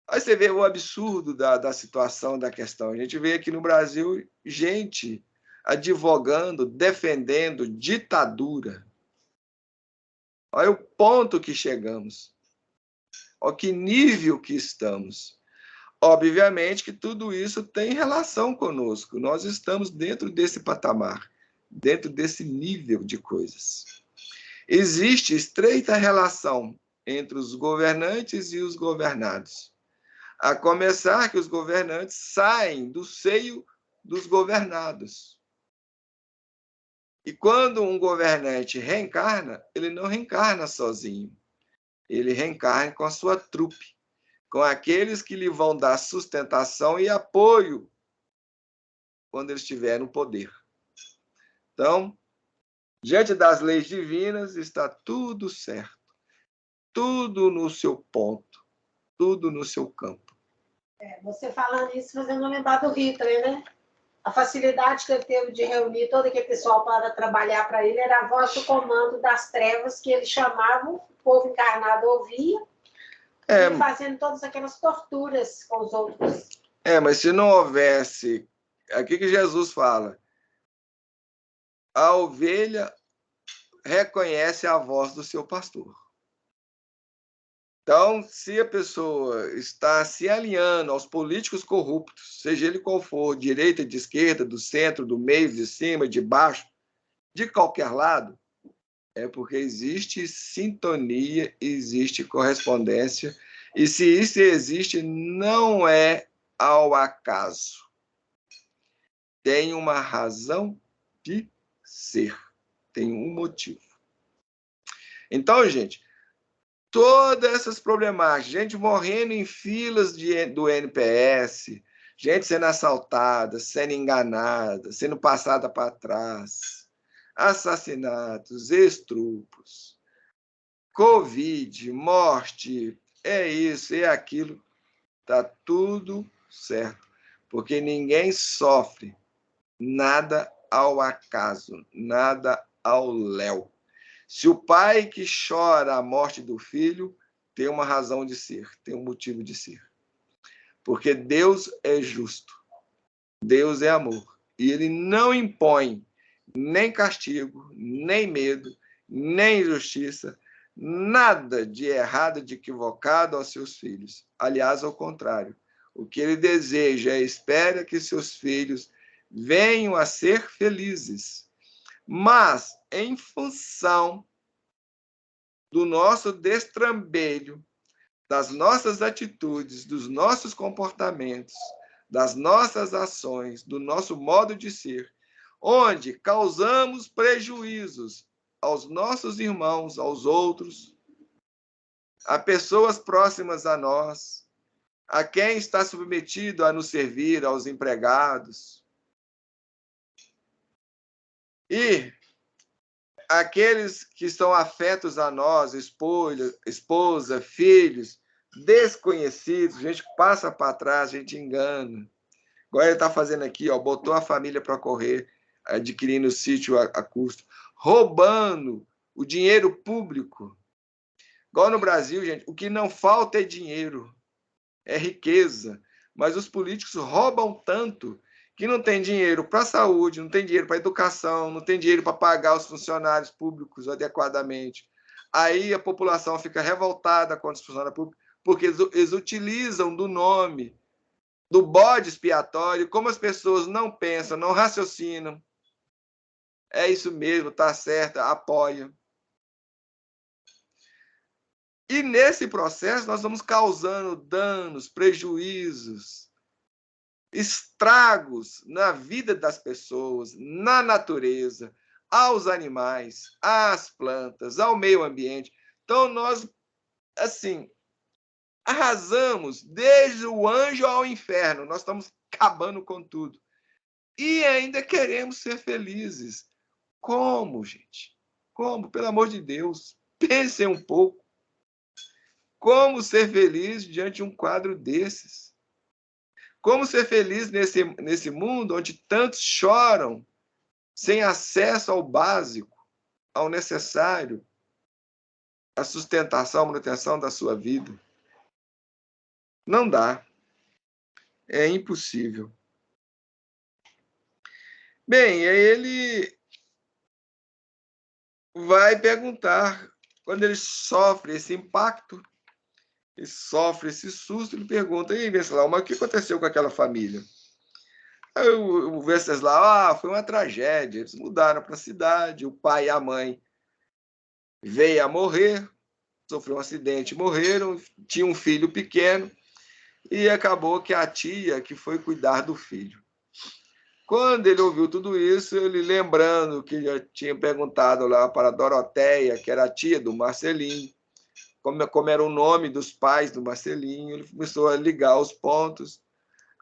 Aí você vê o absurdo da situação, da questão. A gente vê aqui no Brasil gente advogando, defendendo ditadura. Olha o ponto que chegamos. Olha que nível que estamos. Obviamente que tudo isso tem relação conosco. Nós estamos dentro desse patamar, dentro desse nível de coisas. Existe estreita relação entre os governantes e os governados. A começar que os governantes saem do seio dos governados. E quando um governante reencarna, ele não reencarna sozinho. Ele reencarna com a sua trupe, com aqueles que lhe vão dar sustentação e apoio quando ele estiver no poder. Então, diante das leis divinas, está tudo certo. Tudo no seu ponto. Tudo no seu campo. Você falando isso, fazendo lembrar do Hitler, né? A facilidade que ele teve de reunir todo aquele pessoal para trabalhar para ele era a voz do comando das trevas que ele chamava, o povo encarnado ouvia, e fazendo todas aquelas torturas com os outros. Mas se não houvesse... Aqui que Jesus fala, a ovelha reconhece a voz do seu pastor. Então, se a pessoa está se alinhando aos políticos corruptos, seja ele qual for, direita, de esquerda, do centro, do meio, de cima, de baixo, de qualquer lado, é porque existe sintonia, existe correspondência, e se isso existe, não é ao acaso. Tem uma razão de ser, tem um motivo. Então, gente, todas essas problemáticas, gente morrendo em filas do NPS, gente sendo assaltada, sendo enganada, sendo passada para trás, assassinatos, estupros, Covid, morte, é isso, é aquilo, está tudo certo, porque ninguém sofre nada ao acaso, nada ao léu. Se o pai que chora a morte do filho tem uma razão de ser, tem um motivo de ser. Porque Deus é justo, Deus é amor. E ele não impõe nem castigo, nem medo, nem injustiça, nada de errado, de equivocado aos seus filhos. Aliás, ao contrário. O que ele deseja, espera que seus filhos venham a ser felizes. Mas, em função do nosso destrambelho, das nossas atitudes, dos nossos comportamentos, das nossas ações, do nosso modo de ser, onde causamos prejuízos aos nossos irmãos, aos outros, a pessoas próximas a nós, a quem está submetido a nos servir, aos empregados, e aqueles que estão afetos a nós, esposa, filhos, desconhecidos, a gente passa para trás, a gente engana. Agora ele está fazendo aqui, botou a família para correr, adquirindo o sítio a custo, roubando o dinheiro público. Igual no Brasil, gente, o que não falta é dinheiro, é riqueza, mas os políticos roubam tanto que não tem dinheiro para a saúde, não tem dinheiro para a educação, não tem dinheiro para pagar os funcionários públicos adequadamente. Aí a população fica revoltada contra os funcionários públicos, porque eles utilizam do nome, do bode expiatório, como as pessoas não pensam, não raciocinam. É isso mesmo, está certo, apoia. E nesse processo nós vamos causando danos, prejuízos, estragos na vida das pessoas, na natureza, aos animais, às plantas, ao meio ambiente. Então, nós, assim, arrasamos desde o anjo ao inferno. Nós estamos acabando com tudo. E ainda queremos ser felizes. Como, gente? Como? Pelo amor de Deus, pensem um pouco. Como ser feliz diante de um quadro desses? Como ser feliz nesse mundo onde tantos choram sem acesso ao básico, ao necessário, à sustentação, à manutenção da sua vida? Não dá. É impossível. Bem, aí ele vai perguntar, quando ele sofre esse impacto, ele sofre esse susto, ele pergunta, e aí, Venceslau, mas o que aconteceu com aquela família? Aí o Venceslau, foi uma tragédia, eles mudaram para a cidade, o pai e a mãe veio a morrer, sofreu um acidente, morreram, tinha um filho pequeno, E acabou que a tia que foi cuidar do filho. Quando ele ouviu tudo isso, ele lembrando que já tinha perguntado lá para a Doroteia, que era a tia do Marcelinho, como era o nome dos pais do Marcelinho, ele começou a ligar os pontos.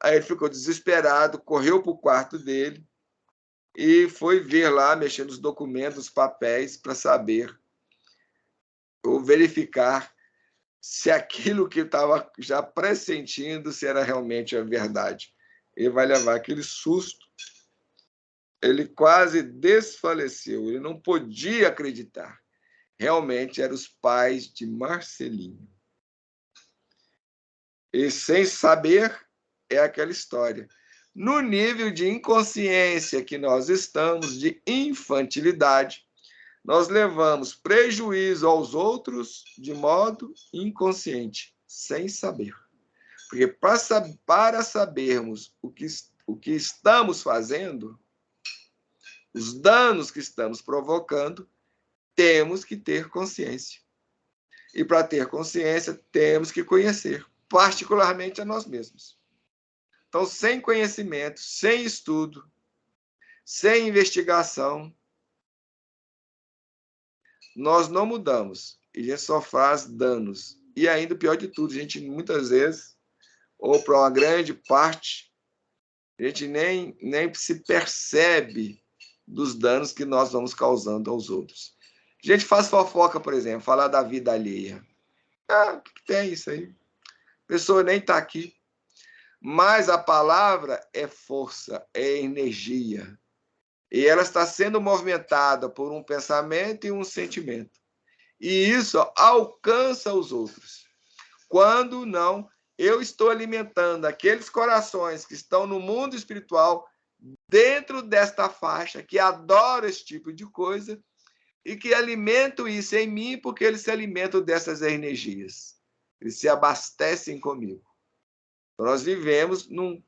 Aí ele ficou desesperado, correu para o quarto dele e foi ver lá, mexendo nos documentos, nos papéis, para saber ou verificar se aquilo que estava já pressentindo, se era realmente a verdade. Ele vai levar aquele susto. Ele quase desfaleceu, ele não podia acreditar. Realmente eram os pais de Marcelinho. E sem saber, é aquela história. No nível de inconsciência que nós estamos, de infantilidade, nós levamos prejuízo aos outros de modo inconsciente, sem saber. Porque para sabermos o que estamos fazendo, os danos que estamos provocando, temos que ter consciência. E para ter consciência, temos que conhecer, particularmente a nós mesmos. Então, sem conhecimento, sem estudo, sem investigação, nós não mudamos. E a gente só faz danos. E ainda, o pior de tudo, a gente muitas vezes, ou para uma grande parte, a gente nem se percebe dos danos que nós vamos causando aos outros. A gente faz fofoca, por exemplo, falar da vida alheia. O que tem isso aí? A pessoa nem está aqui. Mas a palavra é força, é energia. E ela está sendo movimentada por um pensamento e um sentimento. E isso alcança os outros. Quando não, eu estou alimentando aqueles corações que estão no mundo espiritual, dentro desta faixa, que adoram esse tipo de coisa, e que alimentam isso em mim, porque eles se alimentam dessas energias. Eles se abastecem comigo. Nós vivemos num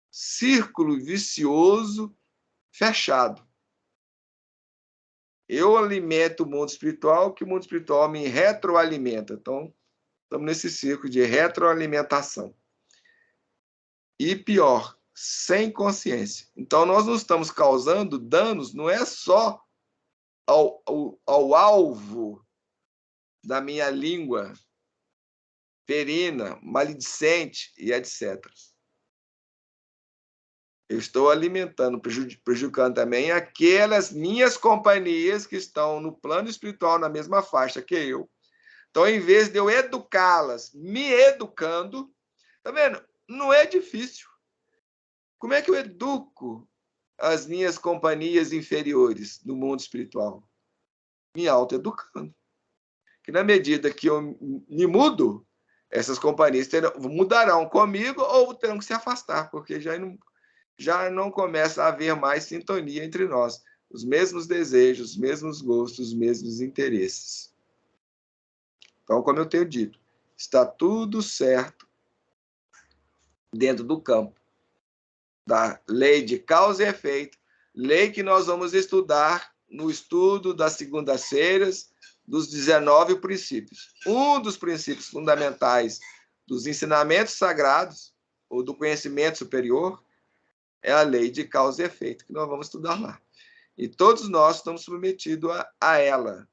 círculo vicioso fechado. Eu alimento o mundo espiritual, que o mundo espiritual me retroalimenta. Então, estamos nesse círculo de retroalimentação. E pior, sem consciência. Então, nós não estamos causando danos, não é só ao alvo da minha língua ferina, maledicente e etc. Eu estou alimentando, prejudicando também aquelas minhas companhias que estão no plano espiritual na mesma faixa que eu. Então, em vez de eu educá-las, me educando, tá vendo? Não é difícil. Como é que eu educo as minhas companhias inferiores no mundo espiritual? Me autoeducando. Que na medida que eu me mudo, essas companhias mudarão comigo ou terão que se afastar, porque já não começa a haver mais sintonia entre nós. Os mesmos desejos, os mesmos gostos, os mesmos interesses. Então, como eu tenho dito, está tudo certo dentro do campo da lei de causa e efeito, lei que nós vamos estudar no estudo das segundas-feiras dos 19 princípios. Um dos princípios fundamentais dos ensinamentos sagrados, ou do conhecimento superior, é a lei de causa e efeito, que nós vamos estudar lá. E todos nós estamos submetidos a ela.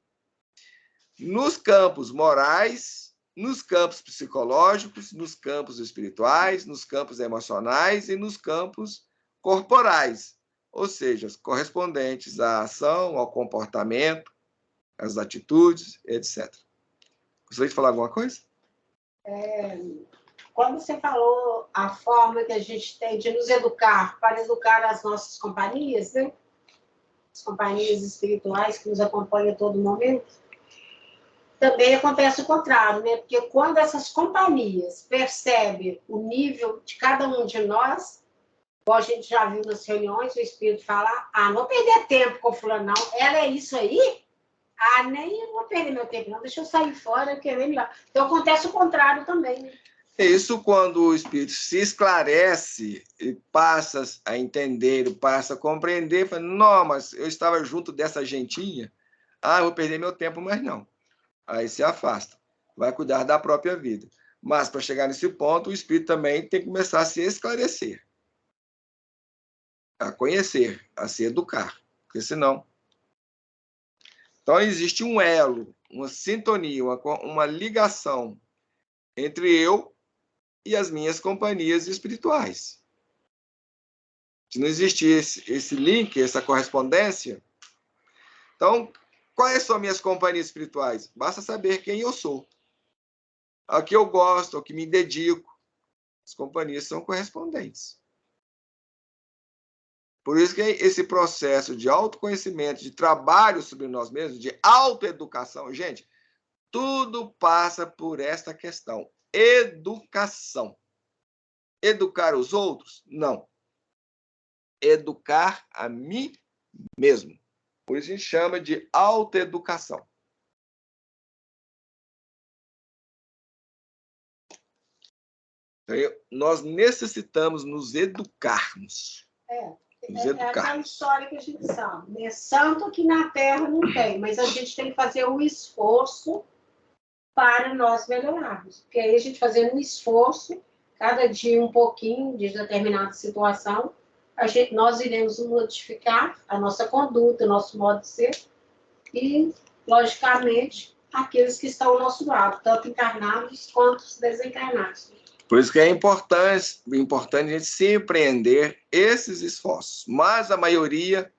Nos campos morais, nos campos psicológicos, nos campos espirituais, nos campos emocionais e nos campos corporais, ou seja, correspondentes à ação, ao comportamento, às atitudes, etc. Gostaria de falar alguma coisa? Quando você falou a forma que a gente tem de nos educar, para educar as nossas companhias, né? As companhias espirituais que nos acompanham a todo momento, também acontece o contrário, né? Porque quando essas companhias percebem o nível de cada um de nós, igual a gente já viu nas reuniões, o espírito fala, não vou perder tempo com fulano, não. Ela é isso aí? Nem vou perder meu tempo, não. Deixa eu sair fora, querer me lá. Então acontece o contrário também, né? Isso quando o espírito se esclarece e passa a entender, passa a compreender, fala, não, mas eu estava junto dessa gentinha, eu vou perder meu tempo, mas não. Aí se afasta, vai cuidar da própria vida. Mas, para chegar nesse ponto, o espírito também tem que começar a se esclarecer, a conhecer, a se educar, porque senão... Então, existe um elo, uma sintonia, uma ligação entre eu e as minhas companhias espirituais. Se não existir esse link, essa correspondência, então, quais são minhas companhias espirituais? Basta saber quem eu sou, ao que eu gosto, ao que me dedico. As companhias são correspondentes. Por isso que esse processo de autoconhecimento, de trabalho sobre nós mesmos, de autoeducação, gente, tudo passa por esta questão. Educação. Educar os outros? Não. Educar a mim mesmo. Por isso a gente chama de autoeducação. Então, nós necessitamos nos educarmos. É aquela história que a gente sabe, né? Santo que na Terra não tem, mas a gente tem que fazer um esforço para nós melhorarmos. Porque aí a gente fazendo um esforço, cada dia um pouquinho de determinada situação, nós iremos modificar a nossa conduta, o nosso modo de ser e, logicamente, aqueles que estão ao nosso lado, tanto encarnados quanto os desencarnados. Por isso que é importante a gente se empreender esses esforços. Mas a maioria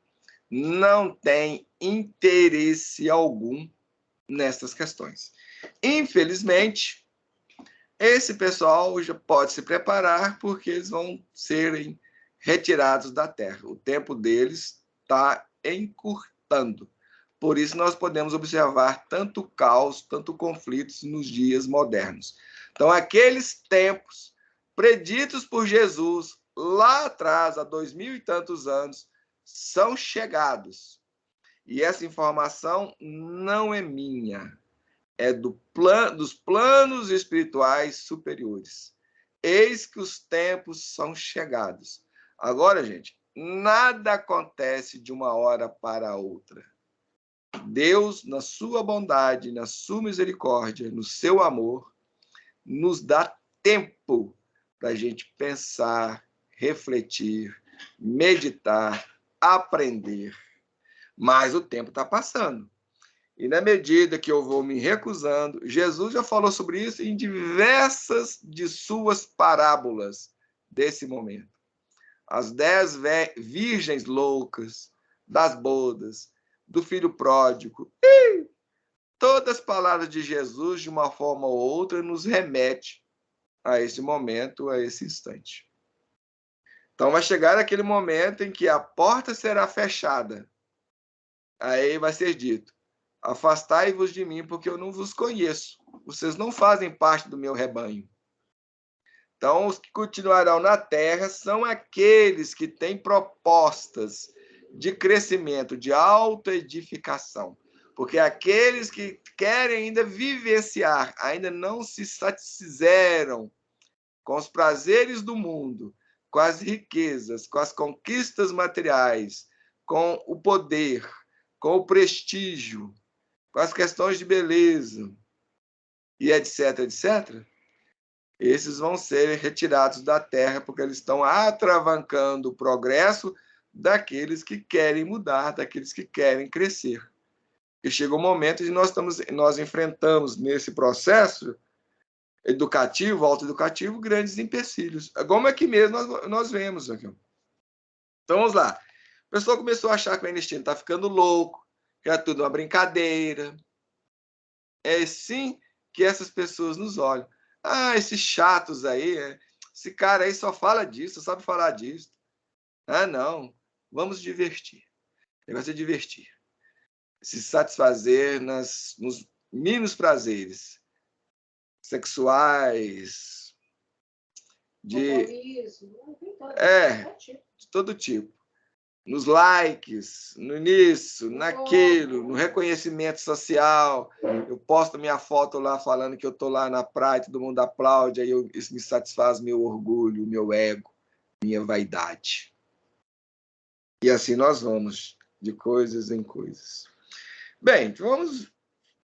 não tem interesse algum nessas questões. Infelizmente, esse pessoal já pode se preparar porque eles vão serem retirados da Terra. O tempo deles está encurtando. Por isso nós podemos observar tanto caos, tanto conflitos nos dias modernos. Então, aqueles tempos preditos por Jesus lá atrás, há 2000 e tantos anos, são chegados. E essa informação não é minha, é dos planos espirituais superiores. Eis que os tempos são chegados. Agora, gente, nada acontece de uma hora para outra. Deus, na sua bondade, na sua misericórdia, no seu amor, nos dá tempo para a gente pensar, refletir, meditar, aprender. Mas o tempo está passando. E na medida que eu vou me recusando, Jesus já falou sobre isso em diversas de suas parábolas desse momento. As 10 virgens loucas, das bodas, do filho pródigo. E todas as palavras de Jesus, de uma forma ou outra, nos remete a esse momento, a esse instante. Então vai chegar aquele momento em que a porta será fechada. Aí vai ser dito: afastai-vos de mim, porque eu não vos conheço. Vocês não fazem parte do meu rebanho. Então, os que continuarão na terra são aqueles que têm propostas de crescimento, de autoedificação. Porque aqueles que querem ainda vivenciar, ainda não se satisfizeram com os prazeres do mundo, com as riquezas, com as conquistas materiais, com o poder, com o prestígio, com as questões de beleza, e etc., etc., esses vão ser retirados da terra porque eles estão atravancando o progresso daqueles que querem mudar, daqueles que querem crescer. E chega um momento de nós enfrentamos nesse processo educativo, autoeducativo, grandes empecilhos. Como aqui mesmo nós vemos. Aqui. Então, vamos lá. A pessoa começou a achar que o Ernestina está ficando louco, que é tudo uma brincadeira. É assim que essas pessoas nos olham. Ah, esses chatos aí, esse cara aí só fala disso, só sabe falar disso. Ah, não, vamos divertir. O negócio é divertir. Se satisfazer nos mínimos prazeres sexuais, de todo tipo. Nos likes, nisso, naquilo, no reconhecimento social. Eu posto minha foto lá falando que eu estou lá na praia, todo mundo aplaude, aí isso me satisfaz meu orgulho, meu ego, minha vaidade. E assim nós vamos, de coisas em coisas. Bem, vamos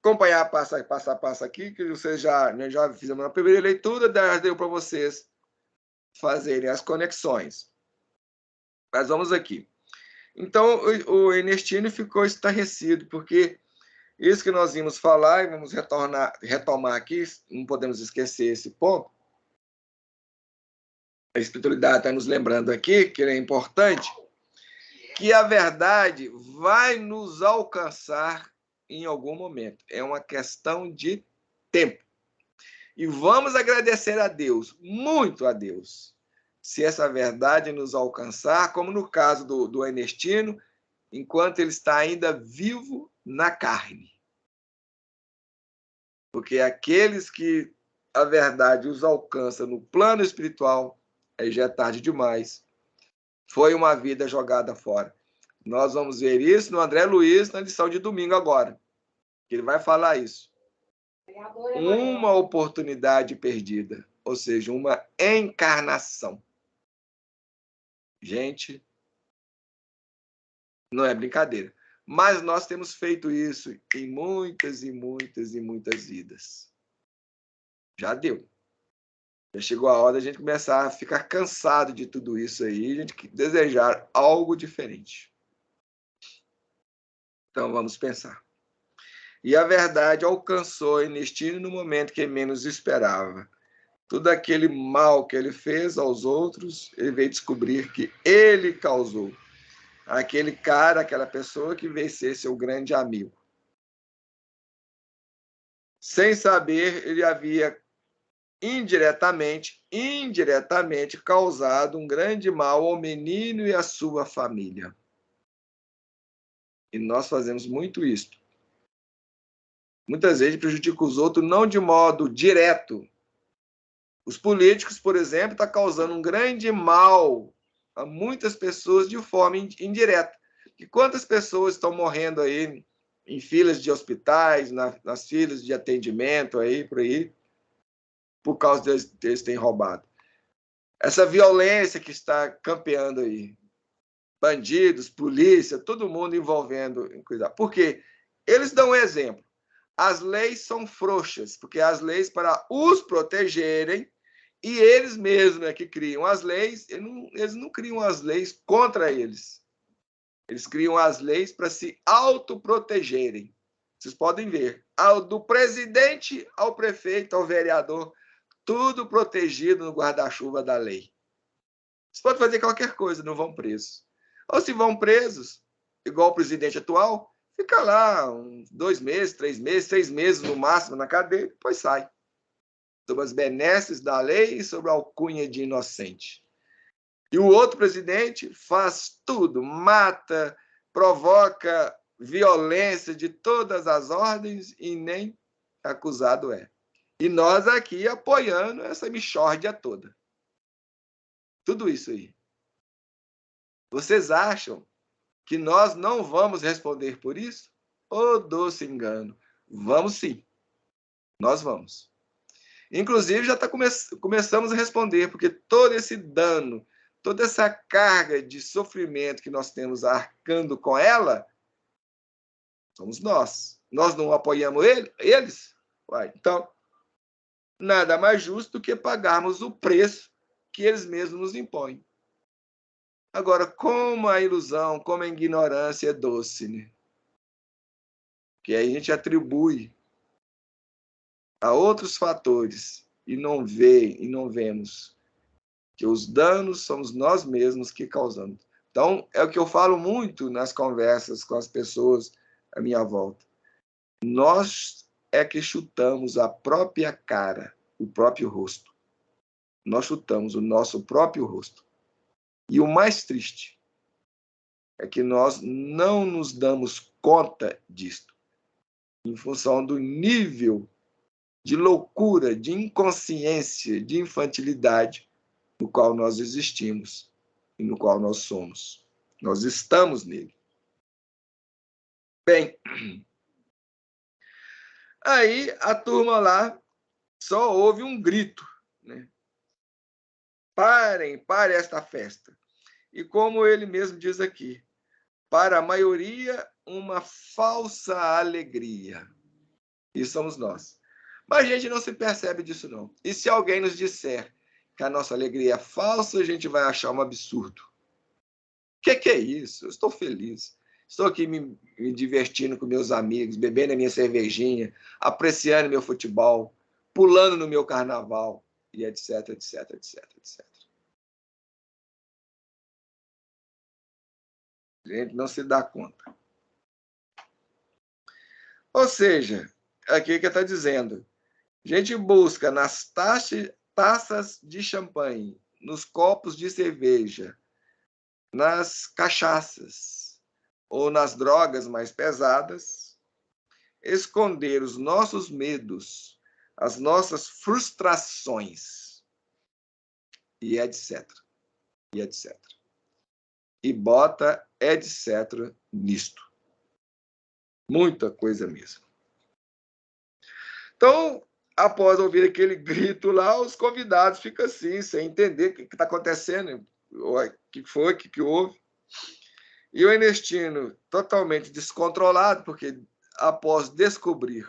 acompanhar passo a passo aqui, que vocês já fizemos na primeira leitura, deu para vocês fazerem as conexões. Mas vamos aqui. Então, o Ernestino ficou estarrecido, porque isso que nós vimos falar, e vamos retomar aqui, não podemos esquecer esse ponto. A espiritualidade está nos lembrando aqui, que é importante, que a verdade vai nos alcançar em algum momento. É uma questão de tempo. E vamos agradecer a Deus, muito a Deus, se essa verdade nos alcançar, como no caso do Ernestino, enquanto ele está ainda vivo na carne. Porque aqueles que a verdade os alcança no plano espiritual, aí já é tarde demais. Foi uma vida jogada fora. Nós vamos ver isso no André Luiz, na lição de domingo agora. Ele vai falar isso. Uma oportunidade perdida, ou seja, uma encarnação. Gente, não é brincadeira. Mas nós temos feito isso em muitas e muitas e muitas vidas. Já deu. Já chegou a hora da gente começar a ficar cansado de tudo isso aí, a gente desejar algo diferente. Então vamos pensar. E a verdade alcançou Ernestino no momento que ele menos esperava. Tudo aquele mal que ele fez aos outros, ele veio descobrir que ele causou. Aquele cara, aquela pessoa que veio ser seu grande amigo. Sem saber, ele havia indiretamente causado um grande mal ao menino e à sua família. E nós fazemos muito isso. Muitas vezes prejudica os outros não de modo direto. Os políticos, por exemplo, estão causando um grande mal a muitas pessoas de forma indireta. E quantas pessoas estão morrendo aí em filas de hospitais, nas filas de atendimento aí, por aí, por causa deles terem roubado. Essa violência que está campeando aí. Bandidos, polícia, todo mundo envolvendo em cuidar. Por quê? Eles dão um exemplo. As leis são frouxas, porque as leis para os protegerem, e eles mesmos que criam as leis, eles não criam as leis contra eles. Eles criam as leis para se autoprotegerem. Vocês podem ver. Do presidente ao prefeito, ao vereador, tudo protegido no guarda-chuva da lei. Vocês podem fazer qualquer coisa, não vão presos. Ou se vão presos, igual o presidente atual, fica lá 2 meses, 3 meses, 6 meses no máximo na cadeia, depois sai. Sobre as benesses da lei e sobre a alcunha de inocente. E o outro presidente faz tudo, mata, provoca violência de todas as ordens e nem acusado é. E nós aqui apoiando essa mixórdia toda. Tudo isso aí. Vocês acham que nós não vamos responder por isso? Ô doce engano. Vamos sim. Nós vamos. Inclusive, já começamos a responder, porque todo esse dano, toda essa carga de sofrimento que nós temos arcando com ela, somos nós. Nós não apoiamos eles? Uai, então, nada mais justo do que pagarmos o preço que eles mesmos nos impõem. Agora, como a ilusão, como a ignorância é doce, né? Que aí a gente atribui a outros fatores e não vemos que os danos somos nós mesmos que causamos. Então, é o que eu falo muito nas conversas com as pessoas à minha volta. Nós é que chutamos a própria cara, o próprio rosto. Nós chutamos o nosso próprio rosto. E o mais triste é que nós não nos damos conta disto, em função do nível de loucura, de inconsciência, de infantilidade no qual nós existimos e no qual nós somos. Nós estamos nele. Bem, aí a turma lá só ouve um grito, né? Parem esta festa. E como ele mesmo diz aqui, para a maioria, uma falsa alegria. Isso somos nós. Mas a gente não se percebe disso, não. E se alguém nos disser que a nossa alegria é falsa, a gente vai achar um absurdo. O que é isso? Eu estou feliz. Estou aqui me divertindo com meus amigos, bebendo a minha cervejinha, apreciando meu futebol, pulando no meu carnaval, e etc, etc, etc, etc. A gente não se dá conta. Ou seja, aqui que está dizendo, a gente busca nas taças de champanhe, nos copos de cerveja, nas cachaças ou nas drogas mais pesadas, esconder os nossos medos, as nossas frustrações, e etc. E etc. E bota etc. nisto. Muita coisa mesmo. Então, após ouvir aquele grito lá, os convidados ficam assim, sem entender o que está acontecendo, o que foi, o que houve. E o Ernestino, totalmente descontrolado, porque após descobrir,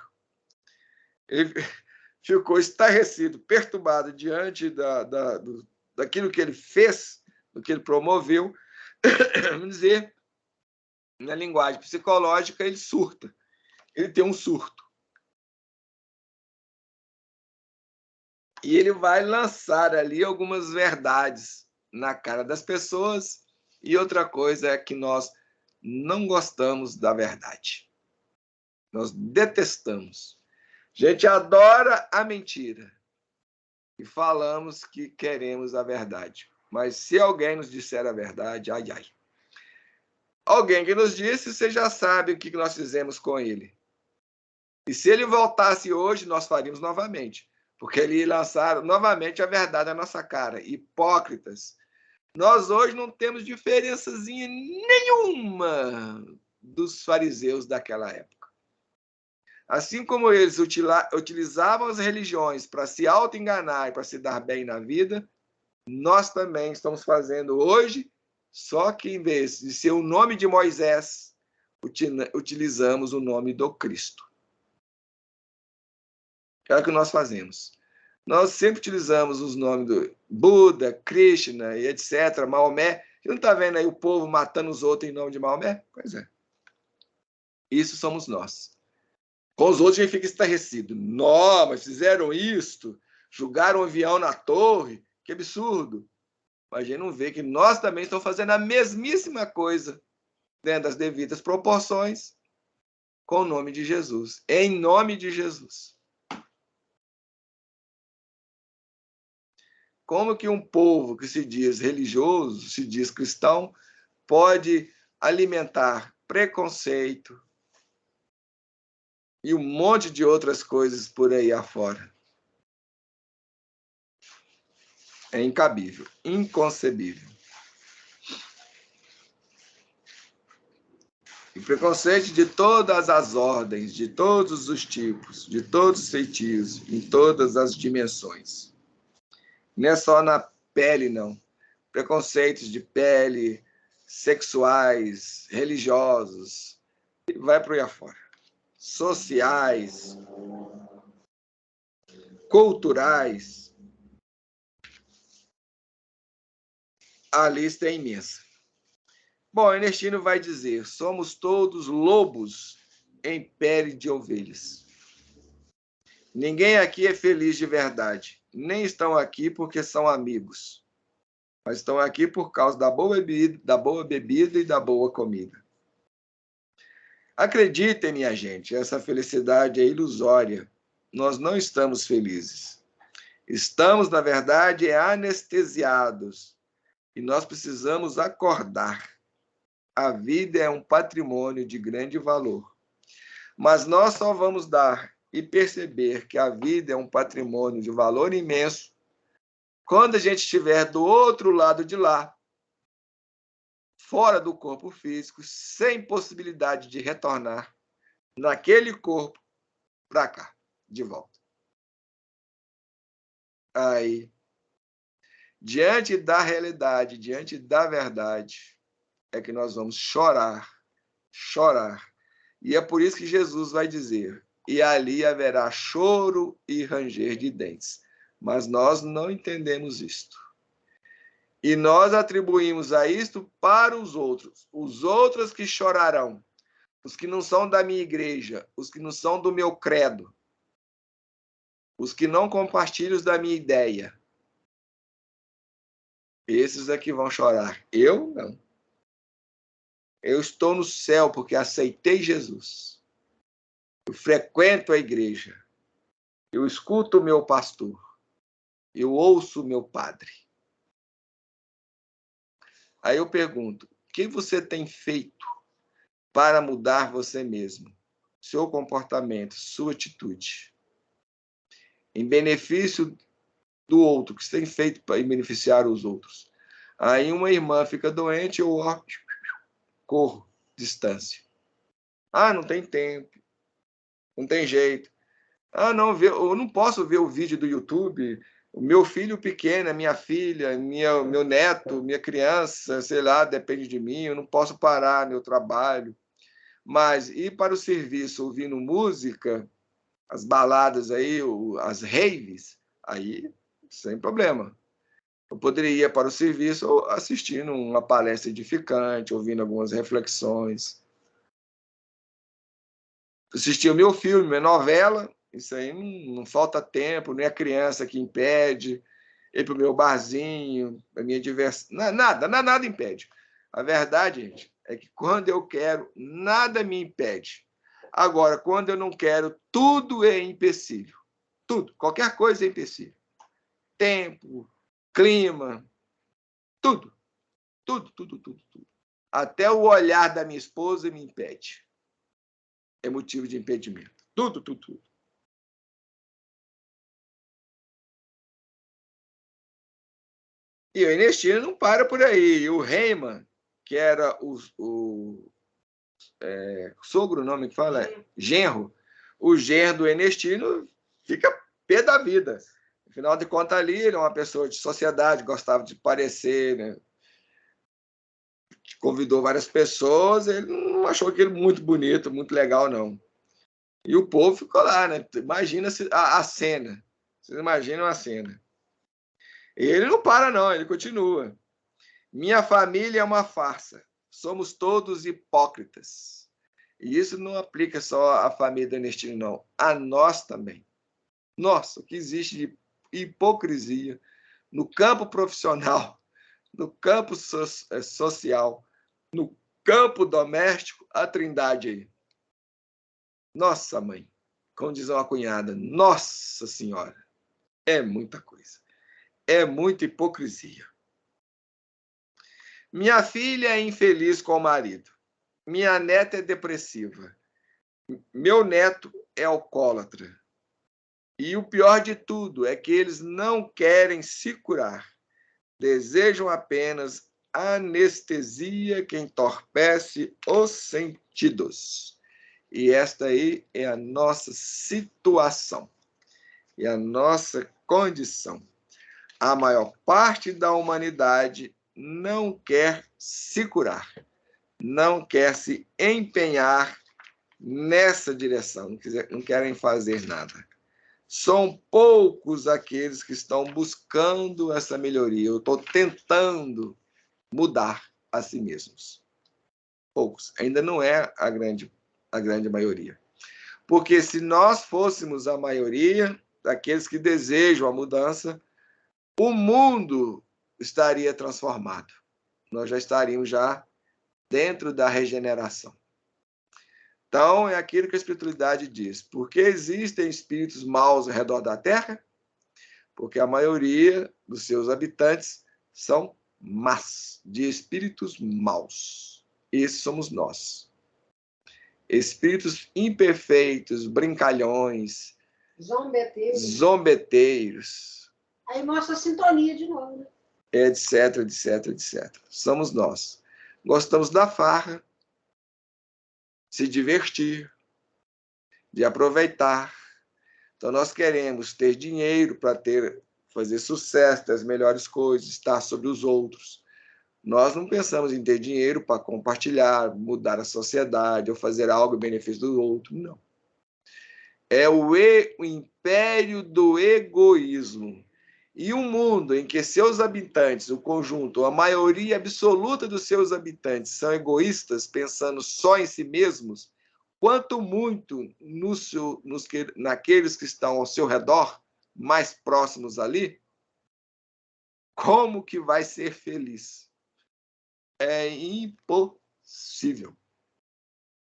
ele ficou estarrecido, perturbado diante daquilo que ele fez, do que ele promoveu, vamos dizer, na linguagem psicológica, ele surta. Ele tem um surto. E ele vai lançar ali algumas verdades na cara das pessoas. E outra coisa é que nós não gostamos da verdade. Nós detestamos. A gente adora a mentira. E falamos que queremos a verdade. Mas se alguém nos disser a verdade, ai, ai. Alguém que nos disse, você já sabe o que nós fizemos com ele. E se ele voltasse hoje, nós faríamos novamente. Porque ele ia lançar novamente a verdade na nossa cara. Hipócritas. Nós hoje não temos diferençazinha nenhuma dos fariseus daquela época. Assim como eles utilizavam as religiões para se auto-enganar e para se dar bem na vida, nós também estamos fazendo hoje, só que em vez de ser o nome de Moisés, utilizamos o nome do Cristo. É o que nós fazemos. Nós sempre utilizamos os nomes do Buda, Krishna e etc., Maomé. Você não está vendo aí o povo matando os outros em nome de Maomé? Pois é. Isso somos nós. Com os outros a gente fica estarrecido. Não, mas fizeram isto, jogaram um avião na torre, que absurdo. Mas a gente não vê que nós também estamos fazendo a mesmíssima coisa, dentro das devidas proporções, com o nome de Jesus. Em nome de Jesus. Como que um povo que se diz religioso, se diz cristão, pode alimentar preconceito e um monte de outras coisas por aí afora? É incabível, inconcebível. E preconceito de todas as ordens, de todos os tipos, de todos os feitios, em todas as dimensões. Não é só na pele, não. Preconceitos de pele, sexuais, religiosos, e vai por aí afora. Sociais, culturais. A lista é imensa. Bom, Ernestino vai dizer, somos todos lobos em pele de ovelhas. Ninguém aqui é feliz de verdade. Nem estão aqui porque são amigos. Mas estão aqui por causa da boa bebida e da boa comida. Acreditem, minha gente, essa felicidade é ilusória. Nós não estamos felizes. Estamos, na verdade, anestesiados. E nós precisamos acordar. A vida é um patrimônio de grande valor. Mas nós só vamos dar e perceber que a vida é um patrimônio de valor imenso quando a gente estiver do outro lado de lá, fora do corpo físico, sem possibilidade de retornar naquele corpo para cá, de volta. Aí, diante da realidade, diante da verdade, é que nós vamos chorar, chorar. E é por isso que Jesus vai dizer, e ali haverá choro e ranger de dentes. Mas nós não entendemos isto. E nós atribuímos a isto para os outros que chorarão, os que não são da minha igreja, os que não são do meu credo, os que não compartilham da minha ideia. Esses é que vão chorar. Eu não. Eu estou no céu porque aceitei Jesus. Eu frequento a igreja. Eu escuto o meu pastor. Eu ouço o meu padre. Aí eu pergunto, o que você tem feito para mudar você mesmo? Seu comportamento, sua atitude. Em benefício do outro, o que você tem feito para beneficiar os outros? Aí uma irmã fica doente, eu corro distância. Ah, não tem tempo. Não tem jeito. Ah, não, eu não posso ver o vídeo do YouTube. O meu filho pequeno, a minha filha, meu neto, minha criança, sei lá, depende de mim. Eu não posso parar meu trabalho. Mas ir para o serviço ouvindo música, as baladas aí, as raves, aí sem problema. Eu poderia ir para o serviço assistindo uma palestra edificante, ouvindo algumas reflexões. Assistir o meu filme, minha novela, isso aí não falta tempo, nem a criança que impede, ir para o meu barzinho, a minha diversão. Nada impede. A verdade, gente, é que quando eu quero, nada me impede. Agora, quando eu não quero, tudo é empecilho. Tudo, qualquer coisa é empecilho. Tempo, clima, tudo. Tudo. Até o olhar da minha esposa me impede. É motivo de impedimento. Tudo. E o Ernestina não para por aí. E o Heyman, que era o sogro, o nome que fala? Genro. O genro do Ernestino fica pé da vida. Afinal de contas, ali, ele é uma pessoa de sociedade, gostava de parecer, né? Convidou várias pessoas, ele não achou aquilo muito bonito, muito legal, não. E o povo ficou lá, né? Imagina a cena. Vocês imaginam a cena. Ele não para, não, ele continua. Minha família é uma farsa. Somos todos hipócritas. E isso não aplica só à família do Ernestino, não. A nós também. Nossa, o que existe de hipocrisia no campo profissional, no campo social, no campo doméstico, a trindade aí. Nossa, mãe, como diz uma cunhada, nossa senhora, é muita coisa. É muita hipocrisia. Minha filha é infeliz com o marido. Minha neta é depressiva. Meu neto é alcoólatra. E o pior de tudo é que eles não querem se curar. Desejam apenas anestesia que entorpece os sentidos. E esta aí é a nossa situação. E a nossa condição. A maior parte da humanidade não quer se curar, não quer se empenhar nessa direção, não querem fazer nada. São poucos aqueles que estão buscando essa melhoria. Eu estou tentando mudar a si mesmos. Poucos. Ainda não é a grande maioria. Porque se nós fôssemos a maioria daqueles que desejam a mudança, o mundo estaria transformado. Nós já estaríamos dentro da regeneração. Então, é aquilo que a espiritualidade diz. Por que existem espíritos maus ao redor da Terra? Porque a maioria dos seus habitantes são más, de espíritos maus. Esses somos nós. Espíritos imperfeitos, brincalhões, zombeteiros. Aí mostra a sintonia de novo, né? Etc. Somos nós. Gostamos da farra, se divertir, de aproveitar. Então, nós queremos ter dinheiro para fazer sucesso, ter as melhores coisas, estar sobre os outros. Nós não pensamos em ter dinheiro para compartilhar, mudar a sociedade ou fazer algo em benefício do outro, não. É o império do egoísmo. E um mundo em que seus habitantes, o conjunto, a maioria absoluta dos seus habitantes são egoístas, pensando só em si mesmos, quanto muito naqueles que estão ao seu redor, mais próximos ali, como que vai ser feliz? É impossível.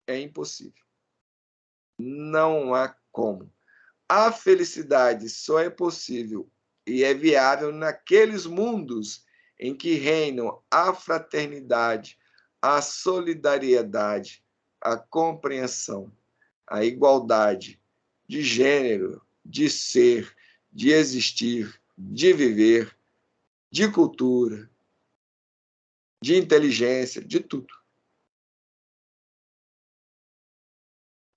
É impossível. Não há como. A felicidade só é possível e é viável naqueles mundos em que reinam a fraternidade, a solidariedade, a compreensão, a igualdade de gênero, de ser, de existir, de viver, de cultura, de inteligência, de tudo.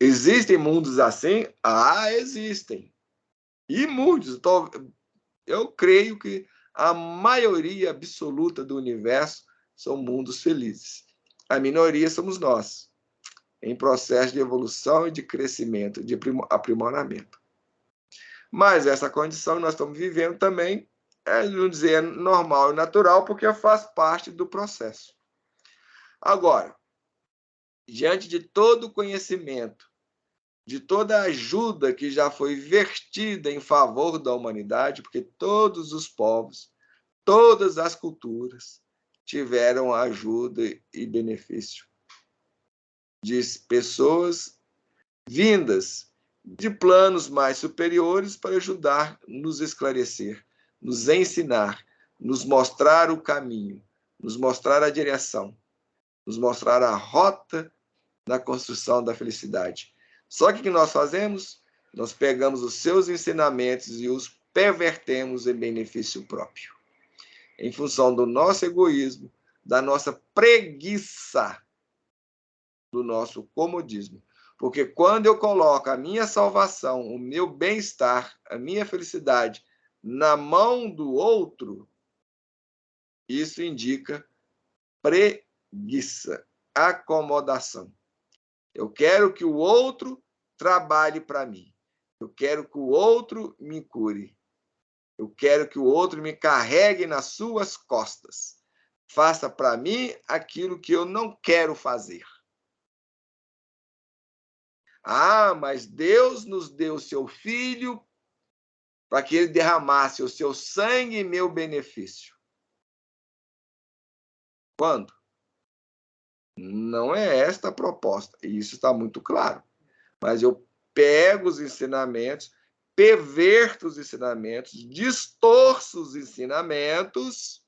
Existem mundos assim? Ah, existem. E muitos. Eu creio que a maioria absoluta do universo são mundos felizes. A minoria somos nós, em processo de evolução e de crescimento, de aprimoramento. Mas essa condição que nós estamos vivendo também, não dizer normal e natural, porque faz parte do processo. Agora, diante de todo o conhecimento, de toda a ajuda que já foi vertida em favor da humanidade, porque todos os povos, todas as culturas tiveram ajuda e benefício de pessoas vindas de planos mais superiores para ajudar, nos esclarecer, nos ensinar, nos mostrar o caminho, nos mostrar a direção, nos mostrar a rota na construção da felicidade. Só que o que nós fazemos? Nós pegamos os seus ensinamentos e os pervertemos em benefício próprio, em função do nosso egoísmo, da nossa preguiça, do nosso comodismo. Porque quando eu coloco a minha salvação, o meu bem-estar, a minha felicidade na mão do outro, isso indica preguiça, acomodação. Eu quero que o outro trabalhe para mim. Eu quero que o outro me cure. Eu quero que o outro me carregue nas suas costas. Faça para mim aquilo que eu não quero fazer. Ah, mas Deus nos deu o seu Filho para que ele derramasse o seu sangue em meu benefício. Quando? Não é esta a proposta. E isso está muito claro. Mas eu pego os ensinamentos, perverto os ensinamentos, distorço os ensinamentos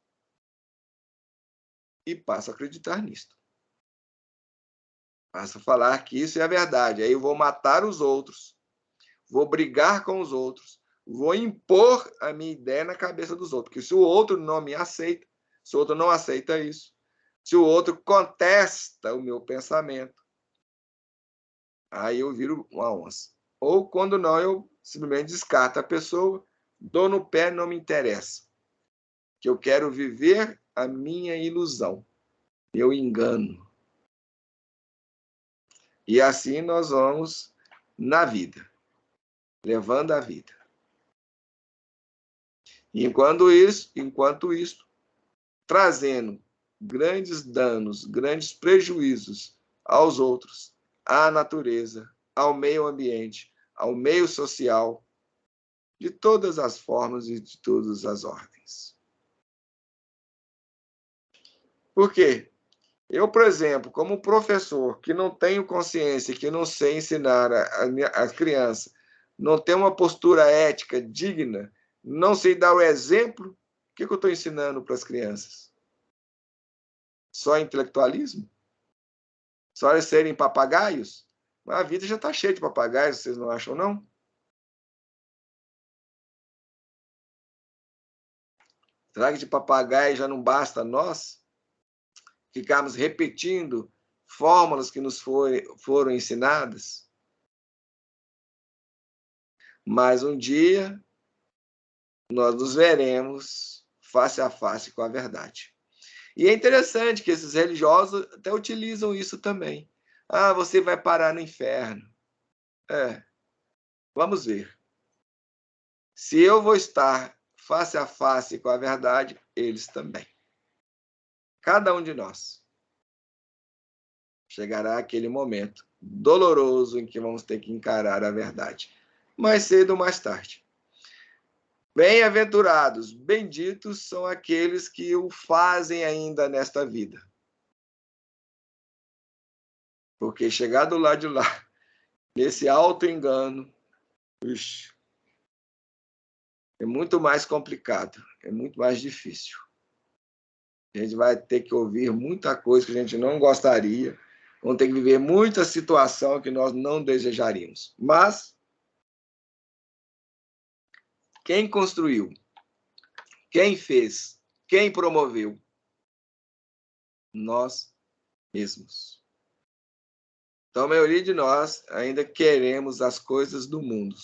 e passo a acreditar nisto. Passo a falar que isso é a verdade. Aí eu vou matar os outros, vou brigar com os outros, vou impor a minha ideia na cabeça dos outros. Porque se o outro não me aceita, se o outro não aceita isso, se o outro contesta o meu pensamento, aí eu viro uma onça. Ou quando não, eu simplesmente descarto a pessoa, dou no pé, não me interessa. Que eu quero viver a minha ilusão, meu engano. E assim nós vamos na vida, levando a vida. Enquanto isso, trazendo grandes danos, grandes prejuízos aos outros, à natureza, ao meio ambiente, ao meio social, de todas as formas e de todas as ordens. Por quê? Eu, por exemplo, como professor que não tenho consciência, que não sei ensinar as crianças, não tenho uma postura ética digna, não sei dar o exemplo, o que eu estou ensinando para as crianças? Só intelectualismo? Só eles serem papagaios? A vida já está cheia de papagaios, vocês não acham, não? Será que de papagaio já não basta nós ficarmos repetindo fórmulas que nos foram ensinadas? Mas um dia nós nos veremos face a face com a verdade. E é interessante que esses religiosos até utilizam isso também. Ah, você vai parar no inferno. Vamos ver. Se eu vou estar face a face com a verdade, eles também. Cada um de nós. Chegará aquele momento doloroso em que vamos ter que encarar a verdade. Mais cedo ou mais tarde. Bem-aventurados, benditos são aqueles que o fazem ainda nesta vida. Porque chegar do lado de lá, nesse auto-engano, é muito mais complicado, é muito mais difícil. A gente vai ter que ouvir muita coisa que a gente não gostaria, vamos ter que viver muita situação que nós não desejaríamos. Mas quem construiu? Quem fez? Quem promoveu? Nós mesmos. Então, a maioria de nós ainda queremos as coisas do mundo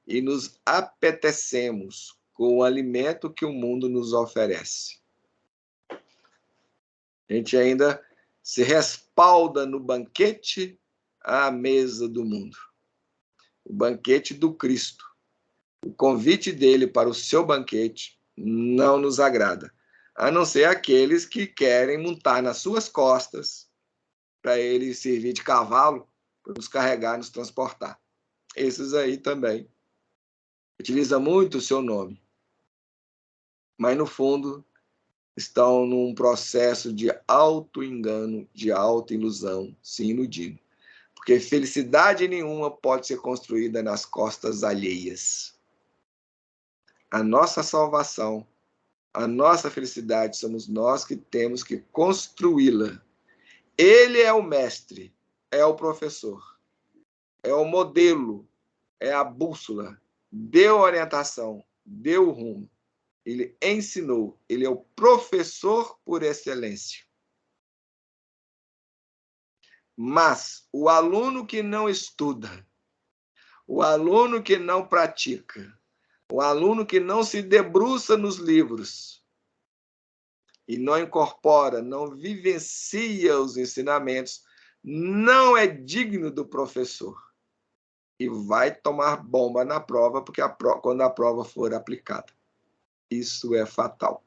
e nos apetecemos com o alimento que o mundo nos oferece. A gente ainda se respalda no banquete à mesa do mundo. O banquete do Cristo. O convite dele para o seu banquete não nos agrada, a não ser aqueles que querem montar nas suas costas para ele servir de cavalo para nos carregar, nos transportar. Esses aí também utilizam muito o seu nome, mas no fundo estão num processo de auto-engano, de auto-ilusão, se iludindo. Porque felicidade nenhuma pode ser construída nas costas alheias. A nossa salvação, a nossa felicidade, somos nós que temos que construí-la. Ele é o mestre, é o professor, é o modelo, é a bússola, deu orientação, deu rumo. Ele ensinou, ele é o professor por excelência. Mas o aluno que não estuda, o aluno que não pratica, o aluno que não se debruça nos livros e não incorpora, não vivencia os ensinamentos, não é digno do professor e vai tomar bomba na prova, porque quando a prova for aplicada. Isso é fatal.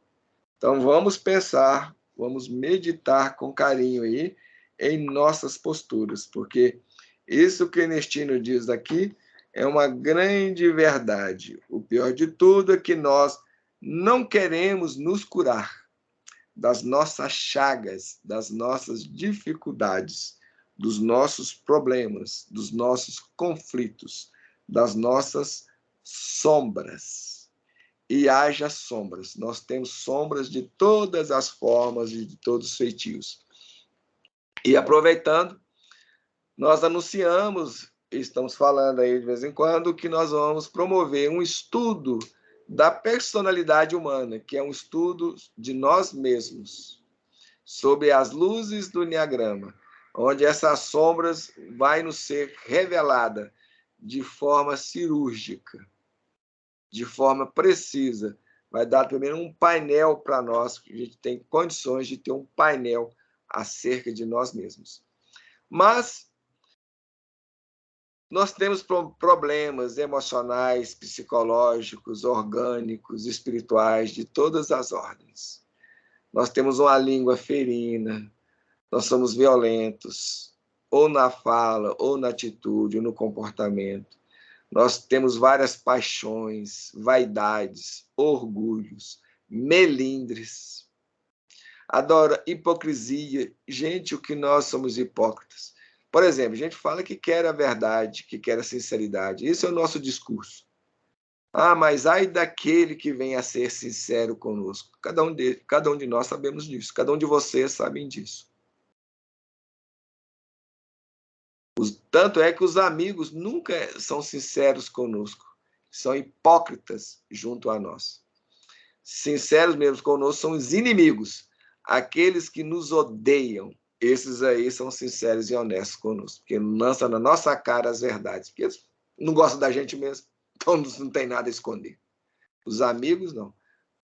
Então vamos pensar, vamos meditar com carinho aí em nossas posturas, porque isso que Ernestino diz aqui é uma grande verdade. O pior de tudo é que nós não queremos nos curar das nossas chagas, das nossas dificuldades, dos nossos problemas, dos nossos conflitos, das nossas sombras. E haja sombras. Nós temos sombras de todas as formas e de todos os feitios. E aproveitando, nós anunciamos, estamos falando aí de vez em quando, que nós vamos promover um estudo da personalidade humana, que é um estudo de nós mesmos, sobre as luzes do Enneagrama, onde essas sombras vai nos ser revelada de forma cirúrgica, de forma precisa. Vai dar primeiro um painel para nós, que a gente tem condições de ter um painel acerca de nós mesmos. Mas nós temos problemas emocionais, psicológicos, orgânicos, espirituais, de todas as ordens. Nós temos uma língua ferina, nós somos violentos, ou na fala, ou na atitude, ou no comportamento. Nós temos várias paixões, vaidades, orgulhos, melindres. Adora hipocrisia. Gente, o que nós somos hipócritas. Por exemplo, a gente fala que quer a verdade, que quer a sinceridade. Esse é o nosso discurso. Ah, mas ai daquele que vem a ser sincero conosco. Cada um de nós sabemos disso. Cada um de vocês sabem disso. Tanto é que os amigos nunca são sinceros conosco. São hipócritas junto a nós. Sinceros mesmo conosco são os inimigos. Aqueles que nos odeiam. Esses aí são sinceros e honestos conosco, porque lançam na nossa cara as verdades, porque eles não gostam da gente mesmo, então não tem nada a esconder. Os amigos, não,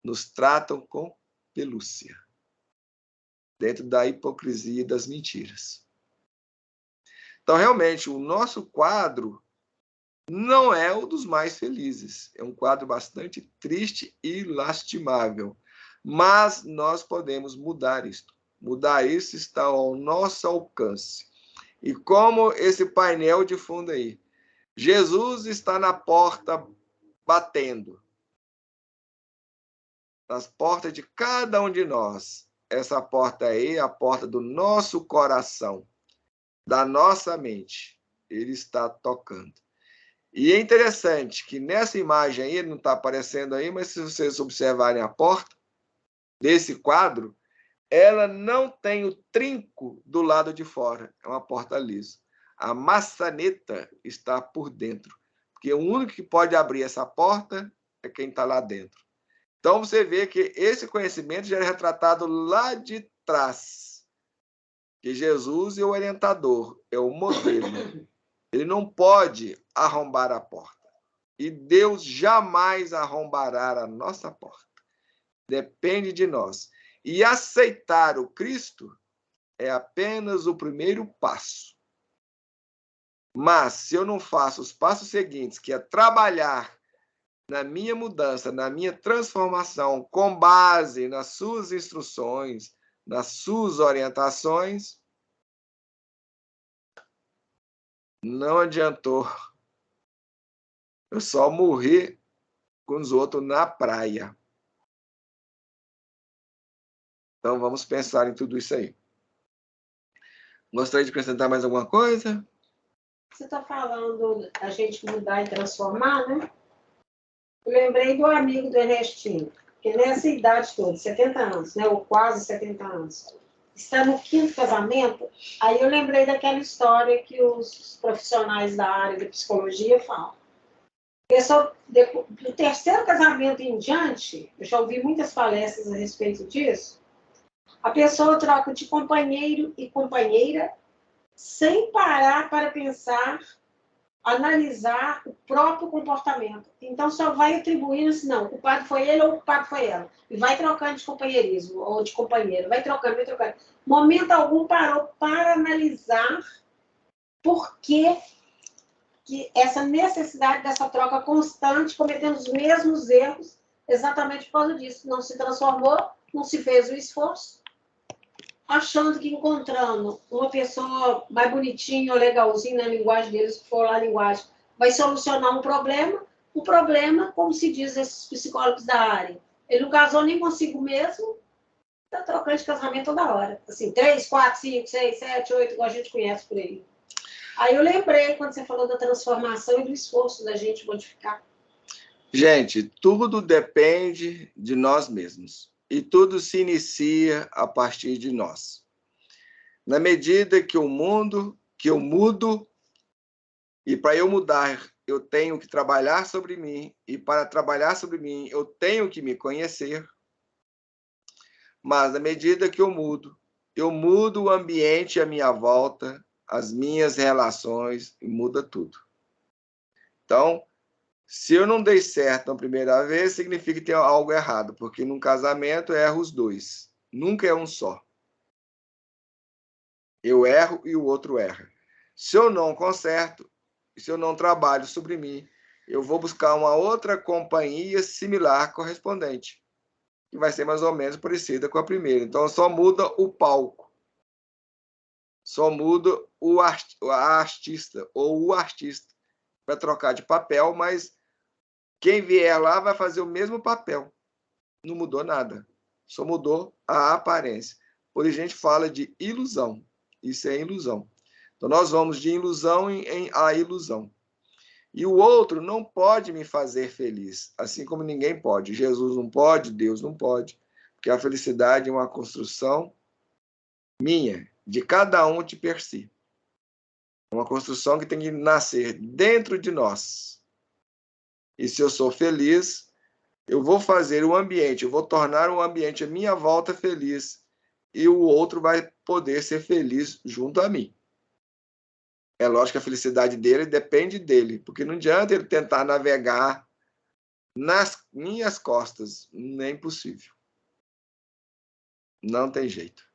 nos tratam com pelúcia, dentro da hipocrisia e das mentiras. Então, realmente, o nosso quadro não é o dos mais felizes. É um quadro bastante triste e lastimável. Mas nós podemos mudar isto. Mudar isso está ao nosso alcance. E como esse painel de fundo aí, Jesus está na porta batendo. Nas portas de cada um de nós. Essa porta aí é a porta do nosso coração, da nossa mente. Ele está tocando. E é interessante que nessa imagem aí, não está aparecendo aí, mas se vocês observarem a porta desse quadro, ela não tem o trinco do lado de fora. É uma porta lisa. A maçaneta está por dentro. Porque o único que pode abrir essa porta é quem está lá dentro. Então, você vê que esse conhecimento já é retratado lá de trás. Que Jesus é o orientador, é o modelo. Ele não pode arrombar a porta. E Deus jamais arrombará a nossa porta. Depende de nós. E aceitar o Cristo é apenas o primeiro passo. Mas, se eu não faço os passos seguintes, que é trabalhar na minha mudança, na minha transformação, com base nas suas instruções, nas suas orientações, não adiantou. Eu só morri com os outros na praia. Então, vamos pensar em tudo isso aí. Gostaria de acrescentar mais alguma coisa? Você está falando a gente mudar e transformar, né? Eu lembrei do amigo do Ernestinho, que nessa idade toda, 70 anos, né? Ou quase 70 anos, está no 5º casamento. Aí eu lembrei daquela história que os profissionais da área da psicologia falam. Pessoal, do 3º casamento em diante, eu já ouvi muitas palestras a respeito disso, a pessoa troca de companheiro e companheira sem parar para pensar, analisar o próprio comportamento. Então, só vai atribuindo assim, não, o culpado foi ele ou o culpado foi ela. E vai trocando de companheirismo ou de companheiro, vai trocando, vai trocando. Momento algum parou para analisar por que essa necessidade dessa troca constante, cometendo os mesmos erros, exatamente por causa disso. Não se transformou, não se fez o esforço, achando que encontrando uma pessoa mais bonitinha ou legalzinha na linguagem deles, se for lá a linguagem, vai solucionar um problema. O problema, como se diz esses psicólogos da área, ele não casou nem consigo mesmo, está trocando de casamento toda hora. Assim, 3, 4, 5, 6, 7, 8, igual a gente conhece por aí. Aí eu lembrei, quando você falou da transformação e do esforço da gente modificar. Gente, tudo depende de nós mesmos. E tudo se inicia a partir de nós. Na medida que eu mudo, e para eu mudar, eu tenho que trabalhar sobre mim, e para trabalhar sobre mim, eu tenho que me conhecer. Mas na medida que eu mudo o ambiente à minha volta, as minhas relações, e muda tudo. Então, se eu não dei certo na primeira vez, significa que tem algo errado, porque num casamento erram os dois. Nunca é um só. Eu erro e o outro erra. Se eu não conserto, se eu não trabalho sobre mim, eu vou buscar uma outra companhia similar correspondente, que vai ser mais ou menos parecida com a primeira. Então, só muda o palco. Só muda a artista ou o artista para trocar de papel, mas quem vier lá vai fazer o mesmo papel. Não mudou nada. Só mudou a aparência. Por isso a gente fala de ilusão. Isso é ilusão. Então nós vamos de ilusão a ilusão. E o outro não pode me fazer feliz, assim como ninguém pode. Jesus não pode, Deus não pode. Porque a felicidade é uma construção minha, de cada um de per si. É uma construção que tem que nascer dentro de nós. E se eu sou feliz, eu vou fazer o ambiente, eu vou tornar o ambiente à minha volta feliz. E o outro vai poder ser feliz junto a mim. É lógico que a felicidade dele depende dele, porque não adianta ele tentar navegar nas minhas costas. Não é impossível. Não tem jeito.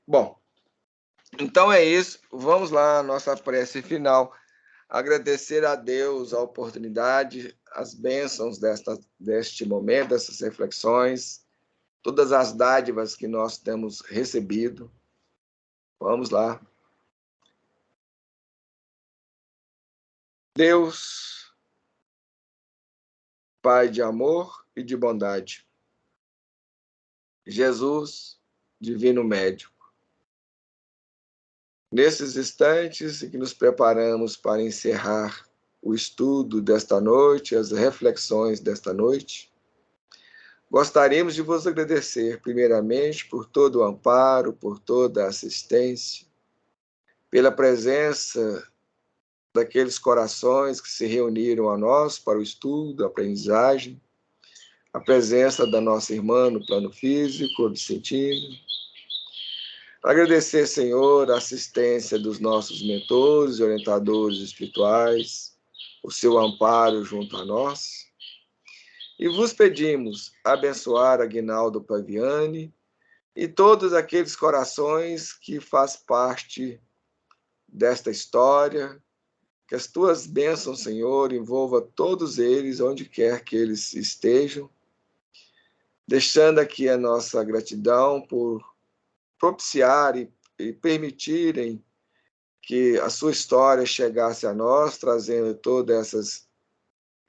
Bom, Então é isso. Vamos lá, nossa prece final. Agradecer a Deus a oportunidade, as bênçãos deste momento, dessas reflexões, todas as dádivas que nós temos recebido. Vamos lá. Deus, Pai de amor e de bondade. Jesus, Divino Médico. Nesses instantes em que nos preparamos para encerrar o estudo desta noite, as reflexões desta noite, gostaríamos de vos agradecer, primeiramente, por todo o amparo, por toda a assistência, pela presença daqueles corações que se reuniram a nós para o estudo, a aprendizagem, a presença da nossa irmã no plano físico, Vicentino. Agradecer, Senhor, a assistência dos nossos mentores e orientadores espirituais, o seu amparo junto a nós. E vos pedimos abençoar Aguinaldo Paviani e todos aqueles corações que fazem parte desta história, que as tuas bênçãos, Senhor, envolva todos eles, onde quer que eles estejam, deixando aqui a nossa gratidão por propiciar e permitirem que a sua história chegasse a nós, trazendo todas essas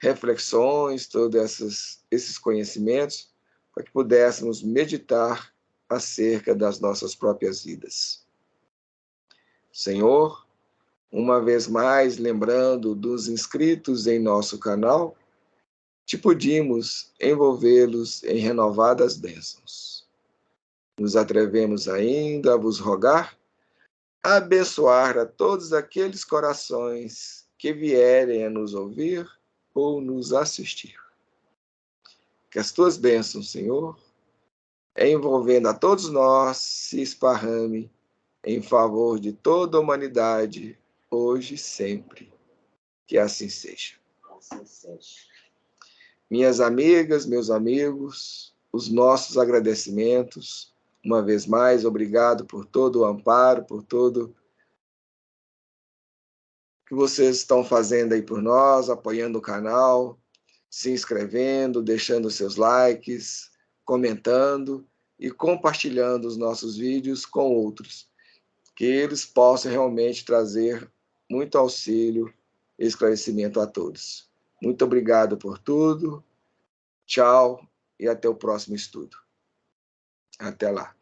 reflexões, todos esses conhecimentos, para que pudéssemos meditar acerca das nossas próprias vidas. Senhor, uma vez mais, lembrando dos inscritos em nosso canal, te pedimos envolvê-los em renovadas bênçãos. Nos atrevemos ainda a vos rogar, a abençoar a todos aqueles corações que vierem a nos ouvir ou nos assistir. Que as tuas bênçãos, Senhor, envolvendo a todos nós, se esparrame em favor de toda a humanidade, hoje e sempre. Que assim seja. Assim seja. Minhas amigas, meus amigos, os nossos agradecimentos. Uma vez mais, obrigado por todo o amparo, por todo que vocês estão fazendo aí por nós, apoiando o canal, se inscrevendo, deixando seus likes, comentando e compartilhando os nossos vídeos com outros, que eles possam realmente trazer muito auxílio e esclarecimento a todos. Muito obrigado por tudo. Tchau e até o próximo estudo. Até lá.